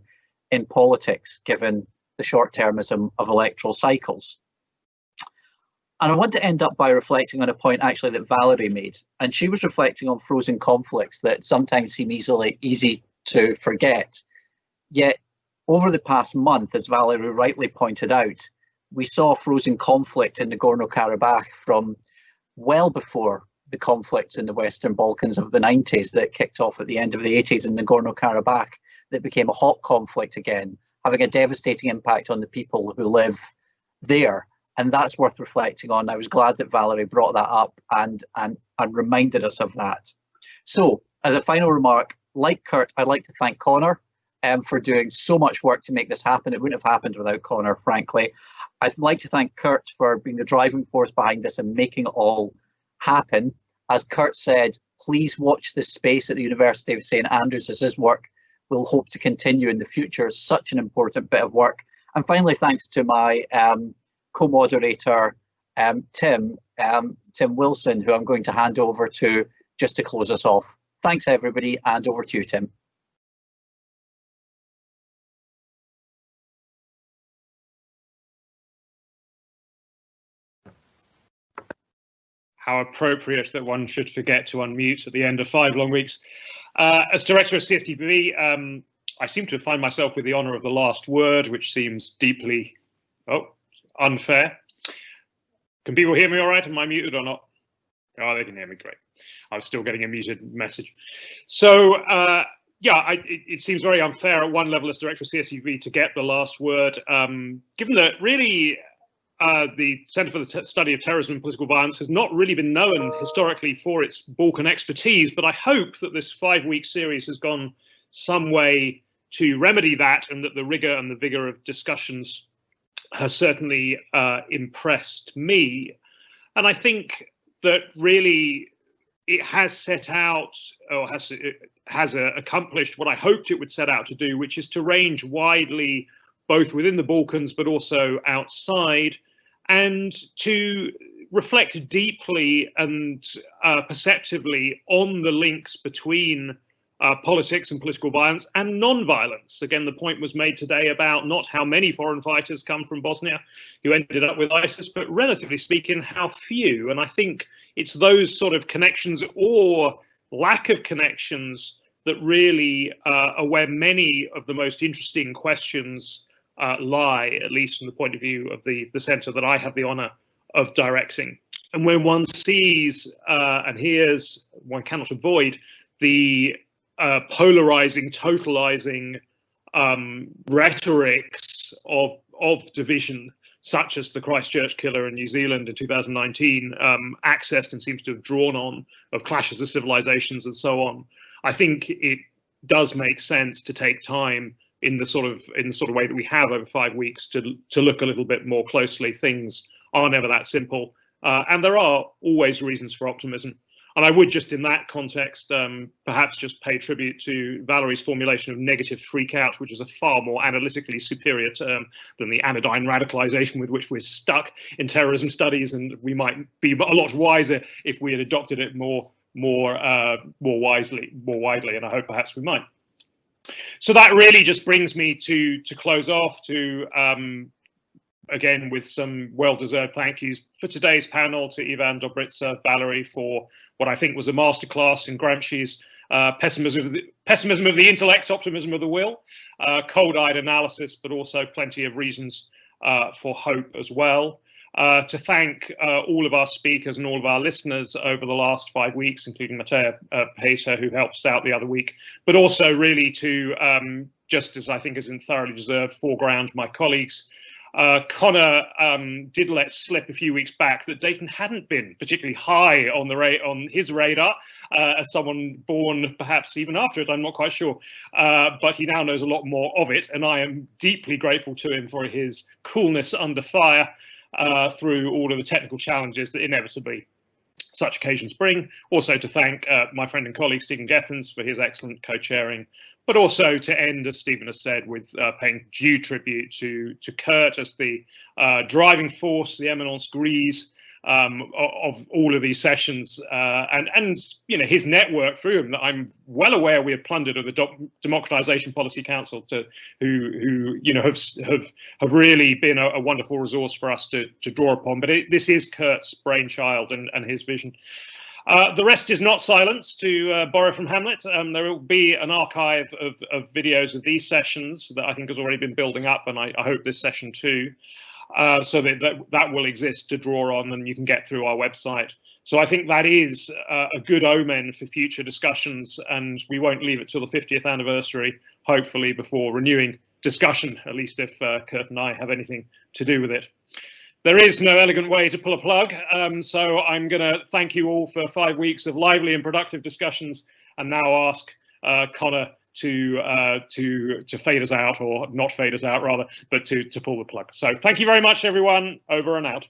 in politics, given the short-termism of electoral cycles. And I want to end up by reflecting on a point actually that Valery made, and she was reflecting on frozen conflicts that sometimes seem easy to forget. Yet over the past month, as Valery rightly pointed out, we saw frozen conflict in Nagorno-Karabakh from well before the conflicts in the Western Balkans of the 90s that kicked off at the end of the 80s in Nagorno-Karabakh, that became a hot conflict again, having a devastating impact on the people who live there. And that's worth reflecting on. I was glad that Valery brought that up and reminded us of that. So, as a final remark, like Kurt, I'd like to thank Connor for doing so much work to make this happen. It wouldn't have happened without Connor, frankly. I'd like to thank Kurt for being the driving force behind this and making it all happen. As Kurt said, please watch this space at the University of St Andrews as his work will hope to continue in the future. It's such an important bit of work. And finally, thanks to my co-moderator, Tim Wilson, who I'm going to hand over to just to close us off. Thanks, everybody, and over to you, Tim. How appropriate that one should forget to unmute at the end of 5 long weeks. As director of CSTPV, I seem to find myself with the honour of the last word, which seems deeply unfair. Can people hear me all right? Am I muted or not? Oh, they can hear me, great. I was still getting a muted message. So yeah, it seems very unfair at one level as director of CSTPV to get the last word, given that really the Centre for the Study of Terrorism and Political Violence has not really been known historically for its Balkan expertise, but I hope that this 5-week series has gone some way to remedy that, and that the rigour and the vigour of discussions has certainly impressed me. And I think that really it has set out, or has accomplished what I hoped it would set out to do, which is to range widely, both within the Balkans but also outside, and to reflect deeply and perceptively on the links between politics and political violence and non-violence. Again, the point was made today about not how many foreign fighters come from Bosnia who ended up with ISIS, but relatively speaking, how few. And I think it's those sort of connections or lack of connections that really are where many of the most interesting questions lie, at least from the point of view of the centre that I have the honour of directing. And when one sees and hears, one cannot avoid the polarizing, totalizing rhetorics of division, such as the Christchurch killer in New Zealand in 2019 accessed and seems to have drawn on, of clashes of civilizations and so on. I think it does make sense to take time in the sort of way that we have over 5 weeks to look a little bit more closely. Things are never that simple, and there are always reasons for optimism. And I would just in that context perhaps just pay tribute to Valery's formulation of negative freakout, which is a far more analytically superior term than the anodyne radicalization with which we're stuck in terrorism studies, and we might be a lot wiser if we had adopted it more widely, and I hope perhaps we might. So that really just brings me to close off to again, with some well-deserved thank yous for today's panel, to Ivan, Dobrica, Valery, for what I think was a masterclass in Gramsci's pessimism of the intellect, optimism of the will, cold-eyed analysis, but also plenty of reasons for hope as well. To thank all of our speakers and all of our listeners over the last 5 weeks, including Matea Pater, who helped us out the other week, but also really to, just as I think is thoroughly deserved, foreground my colleagues. Connor did let slip a few weeks back that Dayton hadn't been particularly high on his radar as someone born perhaps even after it, I'm not quite sure, but he now knows a lot more of it, and I am deeply grateful to him for his coolness under fire through all of the technical challenges that inevitably such occasions bring. Also to thank my friend and colleague Stephen Gethins for his excellent co-chairing, but also to end, as Stephen has said, with paying due tribute to Kurt as the driving force, the eminence grise of all of these sessions, and you know, his network through him that I'm well aware we have plundered of the Democratization Policy Council, who you know have really been a wonderful resource for us to draw upon. But this is Kurt's brainchild and his vision. The rest is not silence, to borrow from Hamlet. There will be an archive of videos of these sessions that I think has already been building up, and I hope this session too. So that will exist to draw on, and you can get through our website. So I think that is a good omen for future discussions, and we won't leave it till the 50th anniversary, hopefully, before renewing discussion, at least if Kurt and I have anything to do with it. There is no elegant way to pull a plug, so I'm going to thank you all for 5 weeks of lively and productive discussions, and now ask Connor to fade us out, or not fade us out rather, but to pull the plug. So thank you very much, everyone. Over and out.